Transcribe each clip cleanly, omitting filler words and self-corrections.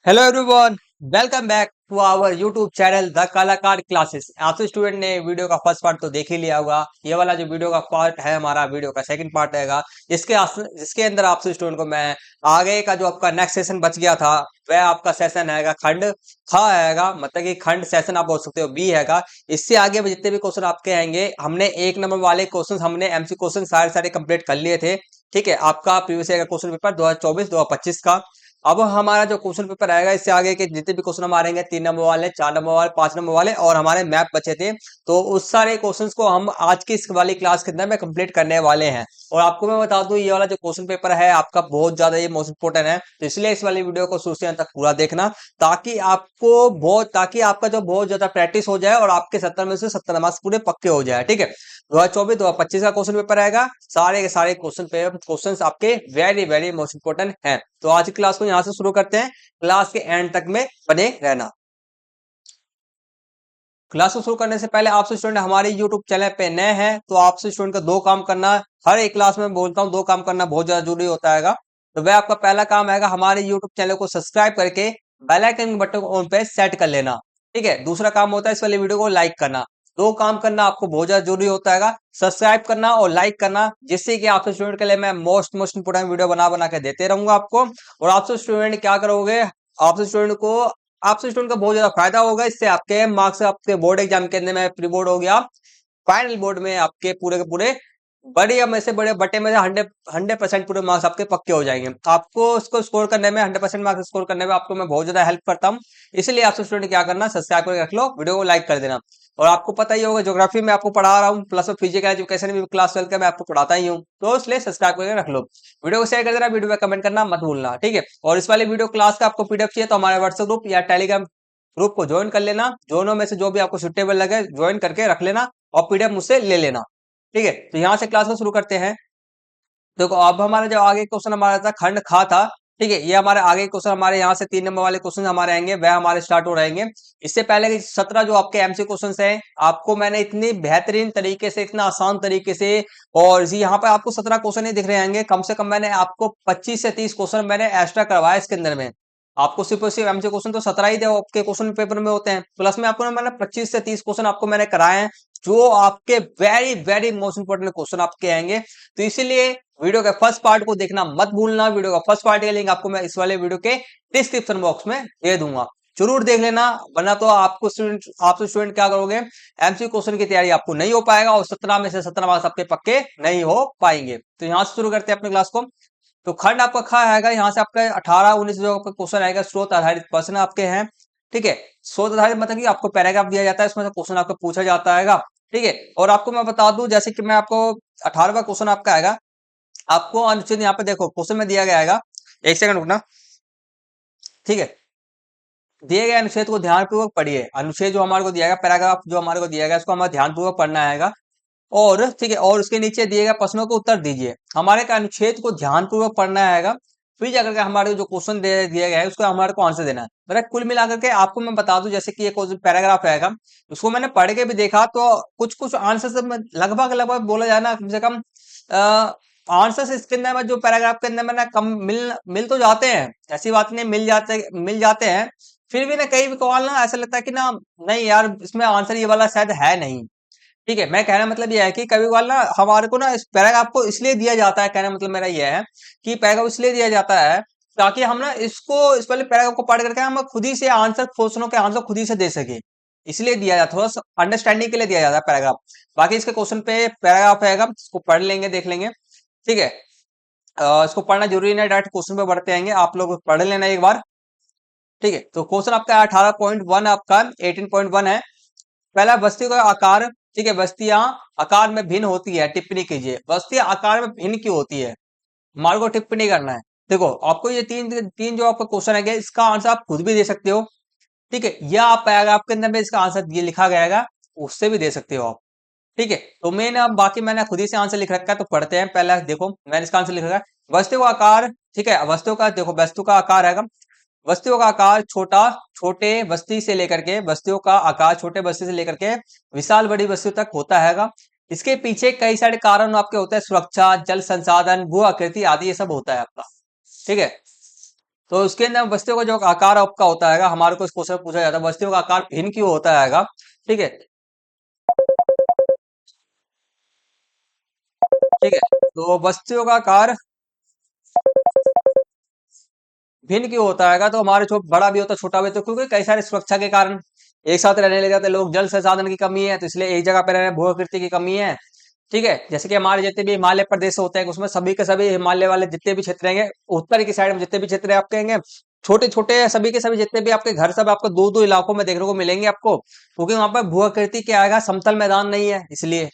Hello everyone, welcome back to our YouTube channel the Kalakar classes. आपसे student ने video का first part तो देख ही लिया होगा। ये वाला जो वीडियो का पार्ट है हमारा वीडियो का सेकंड पार्ट रहेगा, जिसके अंदर आपसे स्टूडेंट को मैं आगे का जो आपका नेक्स्ट सेशन बच गया था वह आपका सेशन आएगा खंड ख आएगा, मतलब कि खंड सेशन आप बोल सकते हो बी आएगा। इससे आगे भी जितने भी क्वेश्चन आपके आएंगे, हमने एक नंबर वाले क्वेश्चन हमने एमसी क्वेश्चन सारे सारे कंप्लीट कर लिए थे। ठीक है, आपका प्रीवियस ईयर का क्वेश्चन पेपर 2024-2025 का। अब हमारा जो क्वेश्चन पेपर आएगा इससे आगे के जितने भी क्वेश्चन हमारे रहेंगे, 3 नंबर वाले, 4 नंबर वाले, 5 नंबर वाले और हमारे मैप बचे थे, तो उस सारे क्वेश्चंस को हम आज की इस वाली क्लास के अंदर में कंप्लीट करने वाले हैं। और आपको मैं बता दूं, ये वाला जो क्वेश्चन पेपर है आपका बहुत ज्यादा ये मोस्ट इंपोर्टेंट है, तो इसलिए इस वाली वीडियो को शुरू से अंत तक पूरा देखना, ताकि आपका जो बहुत ज्यादा प्रैक्टिस हो जाए और आपके 70 में से 70 मार्क्स पूरे पक्के हो जाए। ठीक है, 2024-2025 का क्वेश्चन पेपर आएगा। सारे के सारे क्वेश्चंस आपके वेरी वेरी मोस्ट इंपोर्टेंट हैं। तो आज की क्लास को यहां से शुरू करते हैं, क्लास के एंड तक में बने रहना। क्लास को शुरू करने से पहले आपसे स्टूडेंट हमारे YouTube चैनल पे नए हैं तो आपसे स्टूडेंट का दो काम करना, हर एक क्लास में बोलता हूं, दो काम करना बहुत ज्यादा जरूरी होता है। तो वह आपका पहला काम है हमारे YouTube चैनल को सब्सक्राइब करके बेल आइकन बटन को ऑन पे सेट कर लेना। ठीक है, दूसरा काम होता है इस वाली वीडियो को लाइक करना। दो काम करना आपको बहुत ज्यादा जरूरी होता है, सब्सक्राइब करना और लाइक करना, जिससे कि आपसे स्टूडेंट के लिए मैं मोस्ट मोस्ट इंपोर्टेंट वीडियो बना बना के देते रहूंगा आपको। और आपसे स्टूडेंट क्या करोगे, आपसे स्टूडेंट को आपसे स्टूडेंट का बहुत ज्यादा फायदा होगा। इससे आपके मार्क्स आपके बोर्ड एग्जाम के अंदर में, प्री बोर्ड हो गया, फाइनल बोर्ड में आपके पूरे के पूरे बढ़िया में से बड़े बटे में से 100% पूरे मार्क्स आपके पक्के हो जाएंगे। आपको उसको स्कोर करने में, 100% मार्क्स स्कोर करने में आपको मैं बहुत ज्यादा हेल्प करता हूँ। इसलिए आपसे स्टूडेंट क्या करना, सब्सक्राइब करके रख लो, वीडियो को लाइक कर देना। और आपको पता ही होगा ज्योग्राफी में आपको पढ़ा रहा हूँ, प्लस फिजिकल एजुकेशन भी क्लास 12 का मैं आपको पढ़ाता ही हूँ, तो इसलिए सब्सक्राइब करके रख लो। वीडियो को शेयर कर देना, वीडियो में कमेंट करना मत भूलना। ठीक है, और इस वाले वीडियो क्लास का आपको पीडीएफ चाहिए तो हमारे व्हाट्सएप ग्रुप या टेलीग्राम ग्रुप को ज्वाइन कर लेना। दोनों में से जो भी आपको सुटेबल लगे ज्वाइन करके रख लेना और पीडीएफ मुझसे ले लेना। ठीक है, तो यहां से क्लास को शुरू करते हैं। देखो, अब हमारा जो आगे क्वेश्चन हमारा था खंड खा था। ठीक है, ये हमारे आगे क्वेश्चन हमारे यहाँ से 3 नंबर वाले क्वेश्चन हमारे आएंगे, वह हमारे स्टार्ट हो रहेंगे। इससे पहले कि 17 जो आपके एमसी क्वेश्चन हैं, आपको मैंने इतनी बेहतरीन तरीके से, इतना आसान तरीके से, और जी यहाँ पर आपको 17 क्वेश्चन ही दिख रहे होंगे, कम से कम मैंने आपको 25 से 30 क्वेश्चन मैंने एक्स्ट्रा करवाया इसके अंदर में। आपको सिर्फ और सिर्फ एमसी क्वेश्चन तो 17 ही आपके क्वेश्चन पेपर में होते हैं, प्लस में आपको मैंने 25 से 30 क्वेश्चन आपको मैंने कराए हैं, जो आपके very very most important question आपके आएंगे। तो इसीलिए वीडियो के फर्स्ट पार्ट को देखना मत भूलना। वीडियो का फर्स्ट पार्ट का लिंक आपको मैं इस वाले वीडियो के डिस्क्रिप्शन बॉक्स में दे दूंगा, जरूर देख लेना, वरना तो आपसे स्टूडेंट क्या करोगे, एमसी क्वेश्चन की तैयारी आपको नहीं हो पाएगा और 17 में से 17 मार्क्स आपके पक्के नहीं हो पाएंगे। तो यहां से शुरू करते हैं अपने क्लास को। तो खंड आपका खा आएगा, यहाँ से आपका 18-19 जो आपका क्वेश्चन आएगा स्रोत आधारित प्रश्न आपके हैं। ठीक है, स्रोत आधारित मतलब कि आपको पैराग्राफ दिया जाता है, उसमें से क्वेश्चन आपको पूछा जाता है। ठीक है, और आपको मैं बता दूं, जैसे कि मैं आपको 18वां क्वेश्चन आपका आएगा, आपको अनुच्छेद यहाँ पे देखो क्वेश्चन में दिया गया है, एक सेकंड रुकना। ठीक है, दिए गए अनुच्छेद को ध्यानपूर्वक पढ़िए। अनुच्छेद जो हमारे को दिया गया, पैराग्राफ जो हमारे को दिया गया, इसको हमें ध्यानपूर्वक पढ़ना है। और ठीक है, और उसके नीचे दिए गए प्रश्नों को उत्तर दीजिए। हमारे का अनुच्छेद को ध्यानपूर्वक पढ़ना है, फिर जाकर के हमारे जो क्वेश्चन दिया गया है उसको हमारे को आंसर देना है। मतलब कुल मिलाकर के आपको मैं बता दूं, जैसे कि एक पैराग्राफ रहेगा, उसको मैंने पढ़ के भी देखा तो कुछ कुछ आंसर से लगभग लगभग बोला जाए ना, कम से कम आंसर से इसके अंदर में जो पैराग्राफ के अंदर में ना कम मिल मिल तो जाते हैं, ऐसी बात नहीं, मिल जाते हैं। फिर भी ना कई सवाल ना ऐसा लगता है कि ना, नहीं यार इसमें आंसर ये वाला शायद है नहीं। ठीक है, मैं कहना मतलब यह है कि कभी कभार ना हमारे को ना इस पैराग्राफ को इसलिए दिया जाता है, कहना मतलब मेरा यह है कि पैराग्राफ इसलिए दिया जाता है ताकि हम ना इस वाले पैराग्राफ को पढ़ करके हम खुद ही से आंसर, क्वेश्चनों के आंसर खुद ही से दे सके, इसलिए दिया जाता है, थोड़ा सा अंडरस्टैंडिंग के लिए दिया जाता है पैराग्राफ। बाकी इसके क्वेश्चन पे पैराग्राफ रहेगा, इसको पढ़ लेंगे, देख लेंगे। ठीक है, इसको पढ़ना जरूरी नहीं, डायरेक्ट क्वेश्चन पे बढ़ते आएंगे, आप लोग पढ़ लेना एक बार। ठीक है, तो क्वेश्चन आपका 18.1 आपका 18.1 है। पहला, बस्ती का आकार। ठीक है, बस्तियां आकार में भिन्न होती है, टिप्पणी कीजिए। बस्तियां आकार में भिन्न क्यों होती है, हमारे को टिप्पणी करना है। देखो, आपको ये तीन तीन जो आपका क्वेश्चन है, इसका आंसर आप खुद भी दे सकते हो। ठीक है, या आप पैराग्राफ के अंदर में इसका आंसर ये लिखा गया है उससे भी दे सकते हो आप। ठीक है, तो मैंने अब बाकी मैंने खुद ही से आंसर लिख रखा है, तो पढ़ते हैं। पहला देखो, मैंने इसका आंसर लिख रखा है, वस्तु का आकार। ठीक है, वस्तु का देखो, वस्तु का आकार है, वस्तुओं का आकार छोटा, छोटे बस्ती से लेकर के, वस्तुओं का आकार छोटे बस्ती से लेकर के विशाल बड़ी बस्ती तक होता है। इसके पीछे कई सारे कारण आपके होते हैं, सुरक्षा, जल संसाधन, भू आकृति आदि, ये सब होता है आपका। ठीक है, तो उसके अंदर बस्तियों का जो आकार आपका होता है, हमारे को इस क्वेश्चन में पूछा जाता है बस्तियों का आकार भिन्न क्यों होता है। ठीक है, ठीक है। तो बस्तियों का आकार भिन्न क्यों होता है, तो हमारे बड़ा भी होता है छोटा भी होता है, क्योंकि कई सारे सुरक्षा के कारण एक साथ रहने लग जाते हैं लोग। जल संसाधन की कमी है तो इसलिए एक जगह पे रहने, भू आकृति की कमी है। ठीक है, जैसे कि हमारे जितने भी हिमालय प्रदेश होते हैं उसमें सभी के सभी हिमालय वाले जितने भी क्षेत्र रहेंगे, उत्तर की साइड में जितने भी क्षेत्र है आपके कहेंगे छोटे छोटे, सभी के सभी जितने भी आपके घर सब आपको दो दो इलाकों में देखने को मिलेंगे आपको, क्योंकि वहां पर भू आकृति क्या आएगा, समतल मैदान नहीं है इसलिए।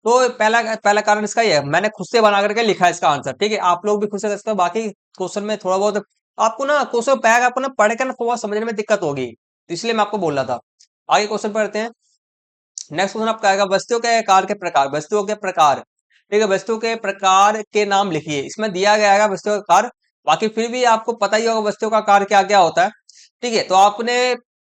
तो पहला पहला कारण इसका ही है, मैंने खुद से बना करके लिखा है इसका आंसर। ठीक है, आप लोग भी खुद से कर सकते हो। बाकी क्वेश्चन में थोड़ा बहुत आपको ना क्वेश्चन बैग आपको ना पढ़ के ना थोड़ा समझने में दिक्कत होगी, तो इसलिए मैं आपको बोल रहा था। आगे क्वेश्चन पढ़ते हैं। नेक्स्ट क्वेश्चन आपका आएगा वस्तुओं के आकार के प्रकार, वस्तुओं के प्रकार। ठीक है, वस्तुओं के प्रकार के नाम लिखिए, इसमें दिया गया है वस्तुओं का आकार। बाकी फिर भी आपको पता ही होगा वस्तुओं का आकार क्या क्या होता है। ठीक है, तो आपने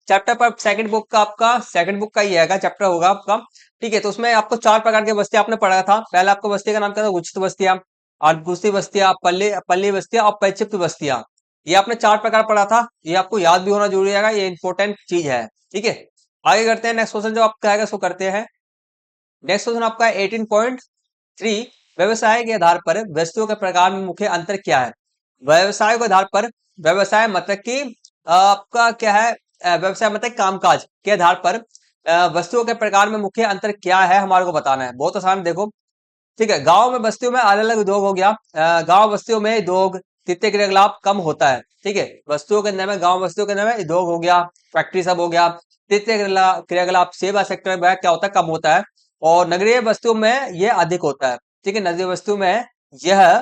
चैप्टर पर सेकंड बुक का, आपका सेकंड बुक का ही है चैप्टर होगा आपका। ठीक है, तो उसमें आपको चार प्रकार की बस्तियां आपने पढ़ा था। पहले आपको बस्ती का नाम क्या था, उचित बस्तियां, अर्धकुशती बस्तियां, पल्ली पल्ली बस्तियां और परिक्षिप्त बस्तियां। ये आपने चार प्रकार पढ़ा था, ये आपको याद भी होना जरूरी है, ये इंपॉर्टेंट चीज है। ठीक है, आगे करते हैं। नेक्स्ट क्वेश्चन जो आपका आएगा उसको करते हैं। नेक्स्ट क्वेश्चन आपका 18.3, व्यवसाय के आधार पर वस्तुओं के प्रकार में मुख्य अंतर क्या है। व्यवसाय के आधार पर, व्यवसाय मतलब कि आपका क्या है, व्यवसाय मतलब कामकाज के आधार पर वस्तुओं के प्रकार में मुख्य अंतर क्या है हमारे को बताना है। बहुत आसान, देखो। ठीक है, गांव में बस्तियों में अलग अलग उद्योग हो गया, गांव बस्तियों में उद्योग तृतीय क्रियाकलाप कम होता है। ठीक है, वस्तुओं के अंदर में, गांव बस्तियों के अंदर में उद्योग हो गया, फैक्ट्री सब हो गया। तृतीय क्रियाकलाप सेवा सेक्टर में क्या होता है, कम होता है। और नगरीय बस्तियों में यह अधिक होता है। ठीक है, नगरीय बस्तियों में यह,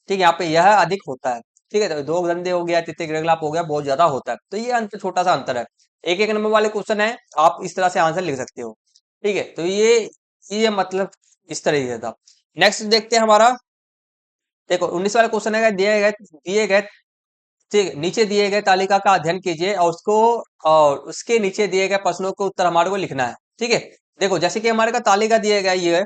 ठीक है, यहाँ पे यह अधिक होता है। ठीक है, तो उद्योग धंधे हो गया, तृतीय क्रियाकलाप हो गया, बहुत ज्यादा होता है। तो ये अंतर, छोटा सा अंतर है। एक एक नंबर वाले क्वेश्चन है, आप इस तरह से आंसर लिख सकते हो। ठीक है, तो ये मतलब इस तरह से था। नेक्स्ट देखते हैं हमारा। देखो 19 वाला क्वेश्चन है, दिए गए ठीक है, नीचे दिए गए तालिका का अध्ययन कीजिए और उसको, और उसके नीचे दिए गए प्रश्नों के उत्तर हमारे को लिखना है। ठीक है, देखो जैसे कि हमारे का तालिका दिया गया ये है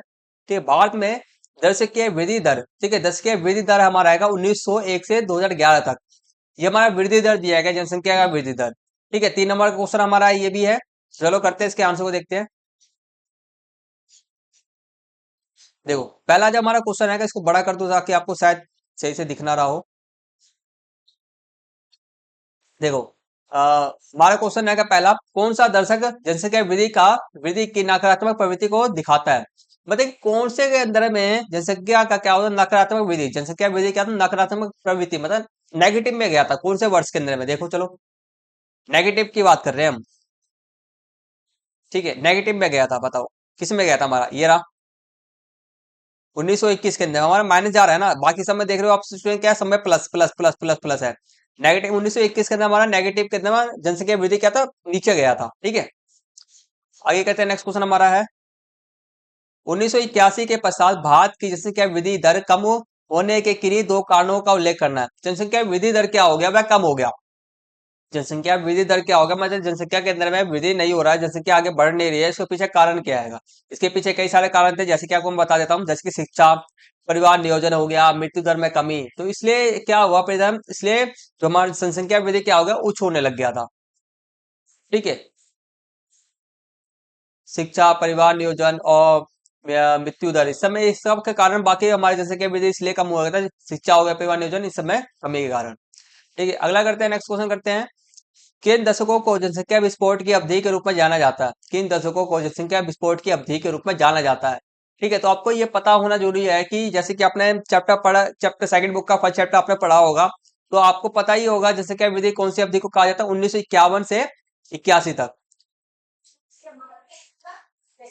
कि भारत में दर्शकीय वृद्धि दर, ठीक है, दर्शकीय वृद्धि दर हमारा आएगा 1901 से 2011 तक। ये हमारा वृद्धि दर दिया गया, जनसंख्या का वृद्धि दर। ठीक है, 3 नंबर का क्वेश्चन हमारा ये भी है। चलो करते हैं इसके आंसर को, देखते हैं। देखो पहला जो हमारा क्वेश्चन है, इसको बड़ा कर दो ताकि आपको शायद सही से दिख ना रहा हो। देखो हमारा क्वेश्चन है पहला, कौन सा दर्शक जनसंख्या वृद्धि की नकारात्मक प्रवृत्ति को दिखाता है। मतलब कौन से के अंदर में जनसंख्या का क्या होता है, नकारात्मक वृद्धि, जनसंख्या वृद्धि क्या होता है, नकारात्मक प्रवृत्ति, मतलब नेगेटिव में गया था। कौन से वर्ष के अंदर में, देखो चलो, नेगेटिव की बात कर रहे हैं हम। ठीक है, नेगेटिव में गया था, बताओ किस में गया था हमारा, ये रहा 1921 के अंदर। हमारा माइनस जा रहा है ना, बाकी सब में देख रहे हो आप स्टूडेंट, क्या सब में plus plus plus plus plus है। नेगेटिव 1921 के अंदर हमारा नेगेटिव के अंदर जनसंख्या वृद्धि क्या था, नीचे गया था। ठीक है, आगे कहते हैं। नेक्स्ट क्वेश्चन हमारा है 1981 के पश्चात भारत की जनसंख्या वृद्धि दर कम होने के किन्हीं दो कारणों का उल्लेख करना है। जनसंख्या वृद्धि दर क्या हो गया, वह कम हो गया। जनसंख्या वृद्धि दर क्या होगा, मतलब जनसंख्या के अंदर में वृद्धि नहीं हो रहा है, जनसंख्या आगे बढ़ नहीं रही है, इसके पीछे कारण क्या है। इसके पीछे कई सारे कारण थे, जैसे कि आपको मैं बता देता हूँ। जैसे कि शिक्षा, परिवार नियोजन हो गया, मृत्यु दर में कमी। तो इसलिए क्या हुआ परिणाम, इसलिए जो हमारी जनसंख्या वृद्धि क्या हो गया, उच्च होने लग गया था। ठीक है, शिक्षा, परिवार नियोजन और मृत्यु दर, इस समय इस सब के कारण बाकी हमारी जनसंख्या वृद्धि इसलिए कम हुआ था, शिक्षा हो गया, परिवार नियोजन, इस समय कमी के कारण। ठीक है, अगला करते हैं, नेक्स्ट क्वेश्चन करते हैं। किन दशकों को जनसंख्या विस्फोट की अवधि के रूप में जाना जाता है। किन दशकों को जनसंख्या विस्फोट की अवधि के रूप में जाना जाता है। ठीक है, तो आपको ये पता होना जरूरी है कि जैसे कि आपने चैप्टर पढ़ा, चैप्टर सेकंड बुक का फर्स्ट चैप्टर आपने पढ़ा होगा, तो आपको पता ही होगा जनसंख्या वृद्धि कौन सी अवधि को कहा जाता है, 1951 से 81 तक।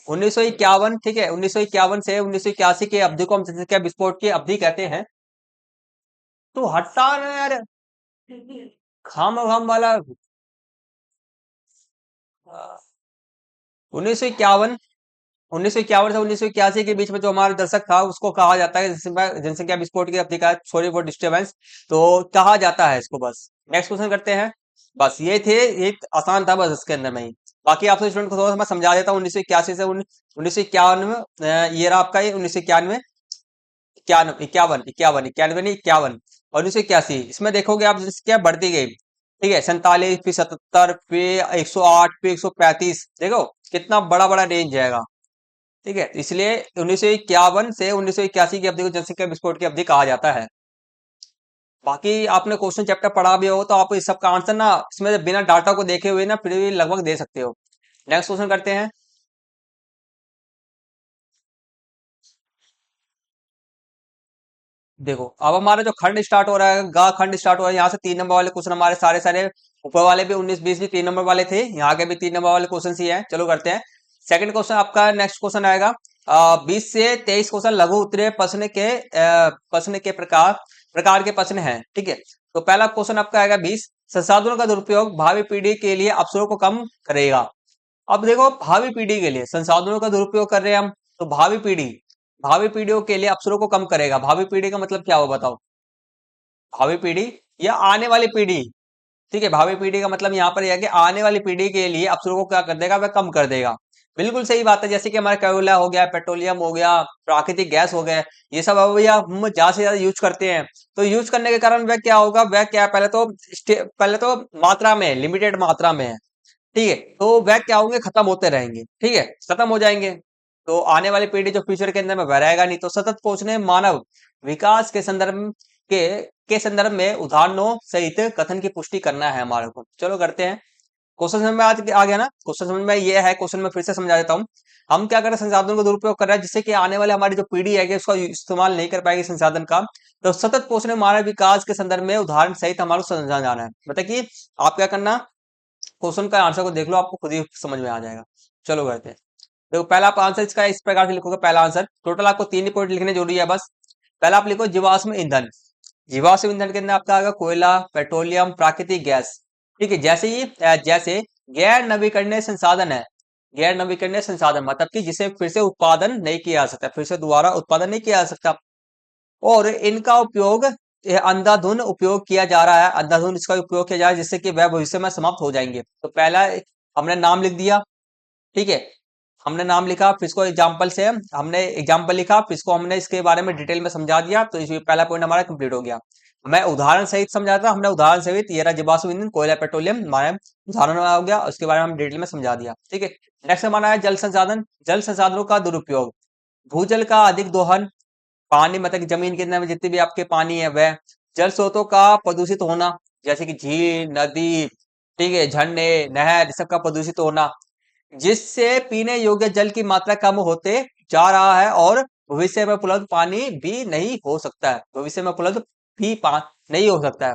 1951, ठीक है, 1951 से 1981 की अवधि को हम जनसंख्या विस्फोट की अवधि कहते हैं। तो हटा ना यार, खाम खाम वाला। 1951, 1951 से 1981 के बीच में जो हमारा दशक था उसको कहा जाता है जनसंख्या विस्फोट की अवधि का। सॉरी फॉर डिस्टर्बेंस, तो कहा जाता है इसको। बस नेक्स्ट क्वेश्चन करते हैं। बस ये थे, ये आसान था बस इसके अंदर में ही। बाकी आपसे स्टूडेंट को थोड़ा सा मैं समझा देता हूँ। 1981 से 1991, ये रहा आपका, ये 1991, इक्यावन इक्यावन इक्यावन इक्यानवे नहीं, 51। और 1981 इसमें देखोगे आप जैसे क्या बढ़ती गई, ठीक है, 47, फिर 77, फिर 108, फिर 135, देखो कितना बड़ा बड़ा रेंज जाएगा। ठीक है, इसलिए 1951 से 1981 की अवधि को जनसंख्या विस्फोट की अवधि कहा जाता है। बाकी आपने क्वेश्चन चैप्टर पढ़ा भी हो तो आप इस सब का आंसर ना इसमें बिना डाटा को देखे हुए ना फिर भी लगभग दे सकते हो। नेक्स्ट क्वेश्चन करते हैं। देखो अब हमारा जो खंड स्टार्ट हो रहा है, गा खंड स्टार्ट हो रहा है, यहाँ से 3 नंबर वाले क्वेश्चन हमारे सारे सारे ऊपर वाले भी 19 20 भी 3 नंबर वाले थे, यहाँ के भी 3 नंबर वाले क्वेश्चन ही हैं। चलो करते हैं। सेकंड क्वेश्चन आपका, नेक्स्ट क्वेश्चन आएगा 20 से 23 क्वेश्चन लघु उत्तरीय प्रश्न के प्रकार प्रकार के प्रश्न हैं। ठीक है, तो पहला क्वेश्चन आपका आएगा 20, संसाधनों का दुरुपयोग भावी पीढ़ी के लिए अवसरों को कम करेगा। अब देखो भावी पीढ़ी के लिए संसाधनों का दुरुपयोग कर रहे हैं हम, तो भावी पीढ़ियों के लिए अवसरों को कम करेगा। भावी पीढ़ी का मतलब क्या हो बताओ? भावी पीढ़ी या आने वाली पीढ़ी? ठीक है, भावी पीढ़ी का मतलब यहाँ पर यह है कि आने वाली पीढ़ी के लिए अवसरों को क्या कर देगा, वह कम कर देगा। बिल्कुल सही बात है, जैसे कि हमारा कोयला हो गया, पेट्रोलियम हो गया, प्राकृतिक गैस हो गया, ये सब अब भैया हम ज्यादा से ज्यादा यूज करते हैं। तो यूज करने के कारण वह क्या होगा, वह क्या पहले तो मात्रा में, लिमिटेड मात्रा में है। ठीक है, तो वह क्या होंगे, खत्म होते रहेंगे। ठीक है, खत्म हो जाएंगे। तो आने वाली पीढ़ी जो फ्यूचर के अंदर में वह रहेगा नहीं। तो सतत पहुंचने मानव विकास के के संदर्भ में उदाहरणों सहित कथन की पुष्टि करना है हमारे को। चलो करते हैं। क्वेश्चन समझ में आज आ गया ना? क्वेश्चन समझ में ये है, क्वेश्चन में फिर से समझा देता हूँ। हम क्या कर रहे हैं, संसाधनों का दुरुपयोग कर रहे हैं जिससे कि आने वाले हमारी जो पीढ़ी है उसका इस्तेमाल नहीं कर पाएगी संसाधन का। तो सतत पोषण मानव विकास के संदर्भ में उदाहरण सहित हमारे को समझा जाना है। मतलब कि आप क्या करना, क्वेश्चन का आंसर को देख लो, आपको खुद ही समझ में आ जाएगा। चलो करते हैं। देखो पहला आप आंसर इसका इस प्रकार से लिखोगे। पहला आंसर, टोटल आपको 3 ही पॉइंट लिखने जरूरी है बस। पहला आप लिखो जीवाश्म ईंधन। जीवाश्म ईंधन के अंदर आपका आएगा कोयला, पेट्रोलियम, प्राकृतिक गैस। ठीक है, जैसे गैर नवीकरणीय संसाधन है। गैर नवीकरणीय संसाधन मतलब कि जिसे फिर से उत्पादन नहीं किया जा सकता, फिर से दोबारा उत्पादन नहीं किया जा सकता, और इनका उपयोग अंधाधुन उपयोग किया जा रहा है। अंधाधुन इसका उपयोग किया जा रहा है जिससे कि वह भविष्य में समाप्त हो जाएंगे। तो पहला हमने नाम लिख दिया। ठीक है, हमने नाम लिखा, फिर इसको एग्जाम्पल से हमने एग्जाम्पल लिखा, फिर इसको हमने इसके बारे में डिटेल में समझा दिया। तो इस पहला पॉइंट हमारा कंप्लीट हो गया। मैं उदाहरण सहित समझाता, हमने उदाहरण सहित ये रहा जीवाश्म ईंधन, कोयला, पेट्रोलियम हमारे उदाहरण में हो गया, उसके बारे में हम डिटेल में समझा दिया। ठीक है, नेक्स्ट हमारा है जल संसाधन। जल संसाधनों का दुरुपयोग, भूजल का अधिक दोहन, पानी मतलब कि जमीन के अंदर में जितने भी आपके पानी है वह, जल स्रोतों का प्रदूषित होना, जैसे कि झील, नदी, ठीक है, झरने, नहर, इस सब का प्रदूषित होना, जिससे पीने योग्य जल की मात्रा कम होते जा रहा है और भविष्य में उपलब्ध पानी भी नहीं हो सकता है। भविष्य में उपलब्ध भी नहीं हो सकता है।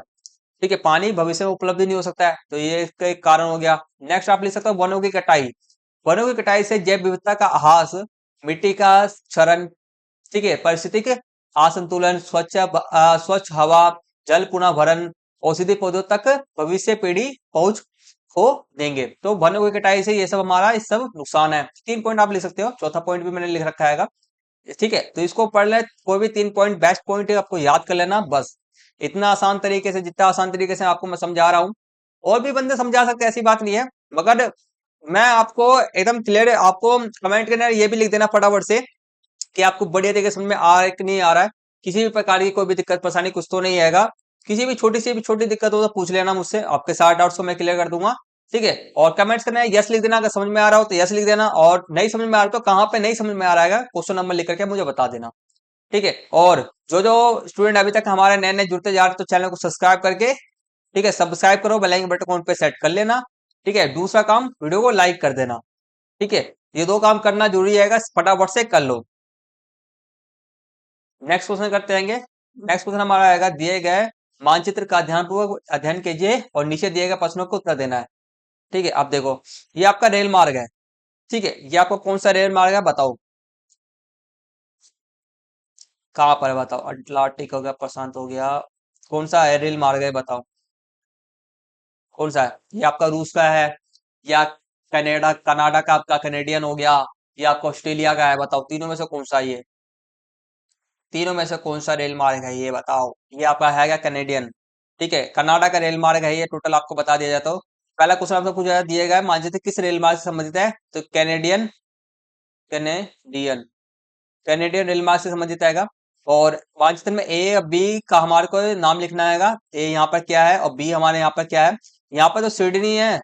ठीक है, पानी भविष्य में उपलब्ध नहीं हो सकता है, तो ये इसका एक कारण हो गया। नेक्स्ट आप लिख सकते हो वनों की कटाई। वनों की कटाई से जैव विविधता का ह्रास, मिट्टी का क्षरण, ठीक है, पारिस्थितिक असंतुलन, स्वच्छ हवा, जल पुनः भरण, औषधि पौधों तक भविष्य पीढ़ी पहुंच हो देंगे। तो वनों की कटाई से ये सब हमारा इस सब नुकसान है। 3 पॉइंट आप लिख सकते हो, चौथा पॉइंट भी मैंने लिख रखा है। ठीक है, तो इसको पढ़ ले, कोई भी 3 पॉइंट बेस्ट पॉइंट है आपको याद कर लेना बस। इतना आसान तरीके से, जितना आसान तरीके से आपको मैं समझा रहा हूँ, और भी बंदे समझा सकते हैं, ऐसी बात नहीं है, मगर मैं आपको एकदम क्लियर, आपको कमेंट करना ये भी लिख देना फटाफट से कि आपको बढ़िया तरीके से समझ में आ रहा है कि नहीं आ रहा है। किसी भी प्रकार की कोई भी दिक्कत परेशानी कुछ तो नहीं आएगा। किसी भी छोटी सी भी छोटी दिक्कत हो तो पूछ लेना मुझसे, आपके सारे डाउट्स को मैं क्लियर कर दूंगा। ठीक है, और कमेंट्स करना है, यस लिख देना अगर समझ में आ रहा हो तो यस लिख देना, और नहीं समझ में आ रहा तो कहाँ पे नहीं समझ में आ रहा है क्वेश्चन नंबर लिख करके मुझे बता देना। ठीक है, और जो जो स्टूडेंट अभी तक हमारे नए नए जुड़ते जा रहे हैं तो चैनल को सब्सक्राइब करके, ठीक है, सब्सक्राइब करो, बेल आइकन बटन को ऑन पे सेट कर लेना। ठीक है, दूसरा काम, वीडियो को लाइक कर देना। ठीक है, ये 2 काम करना जरूरी है, फटाफट से कर लो। नेक्स्ट क्वेश्चन करते रहेंगे। नेक्स्ट क्वेश्चन हमारा आएगा, दिए गए मानचित्र का ध्यानपूर्वक अध्ययन कीजिए और नीचे दिए गए प्रश्नों को उत्तर देना है। ठीक है, अब देखो ये आपका रेल मार्ग है। ठीक है, ये आपको कौन सा रेल मार्ग है बताओ, कहाँ पर है बताओ? अटलांटिक हो गया, प्रशांत हो गया, कौन सा है रेल मार्ग है बताओ, कौन सा है? ये आपका रूस का है, या कनाडा कनाडा का आपका कनेडियन हो गया, या आपका ऑस्ट्रेलिया का है? बताओ तीनों में से कौन सा है ये? तीनों में से कौन सा रेल मार्ग है ये बताओ? ये आपका है क्या कनेडियन? ठीक है, कनाडा का रेल मार्ग है ये, टोटल आपको बता दिया जाता हो। पहला क्वेश्चन आपसे पूछा दिया गया है, मानचित्र किस रेल मार्ग से संबंधित है? तो कैनेडियन कैनेडियन कैनेडियन रेल मार्ग से संबंधित आएगा। और मानचित्र में ए और बी का हमारे को नाम लिखना है। ए यहाँ पर क्या है और बी हमारे यहाँ पर क्या है। यहाँ पर तो सिडनी है,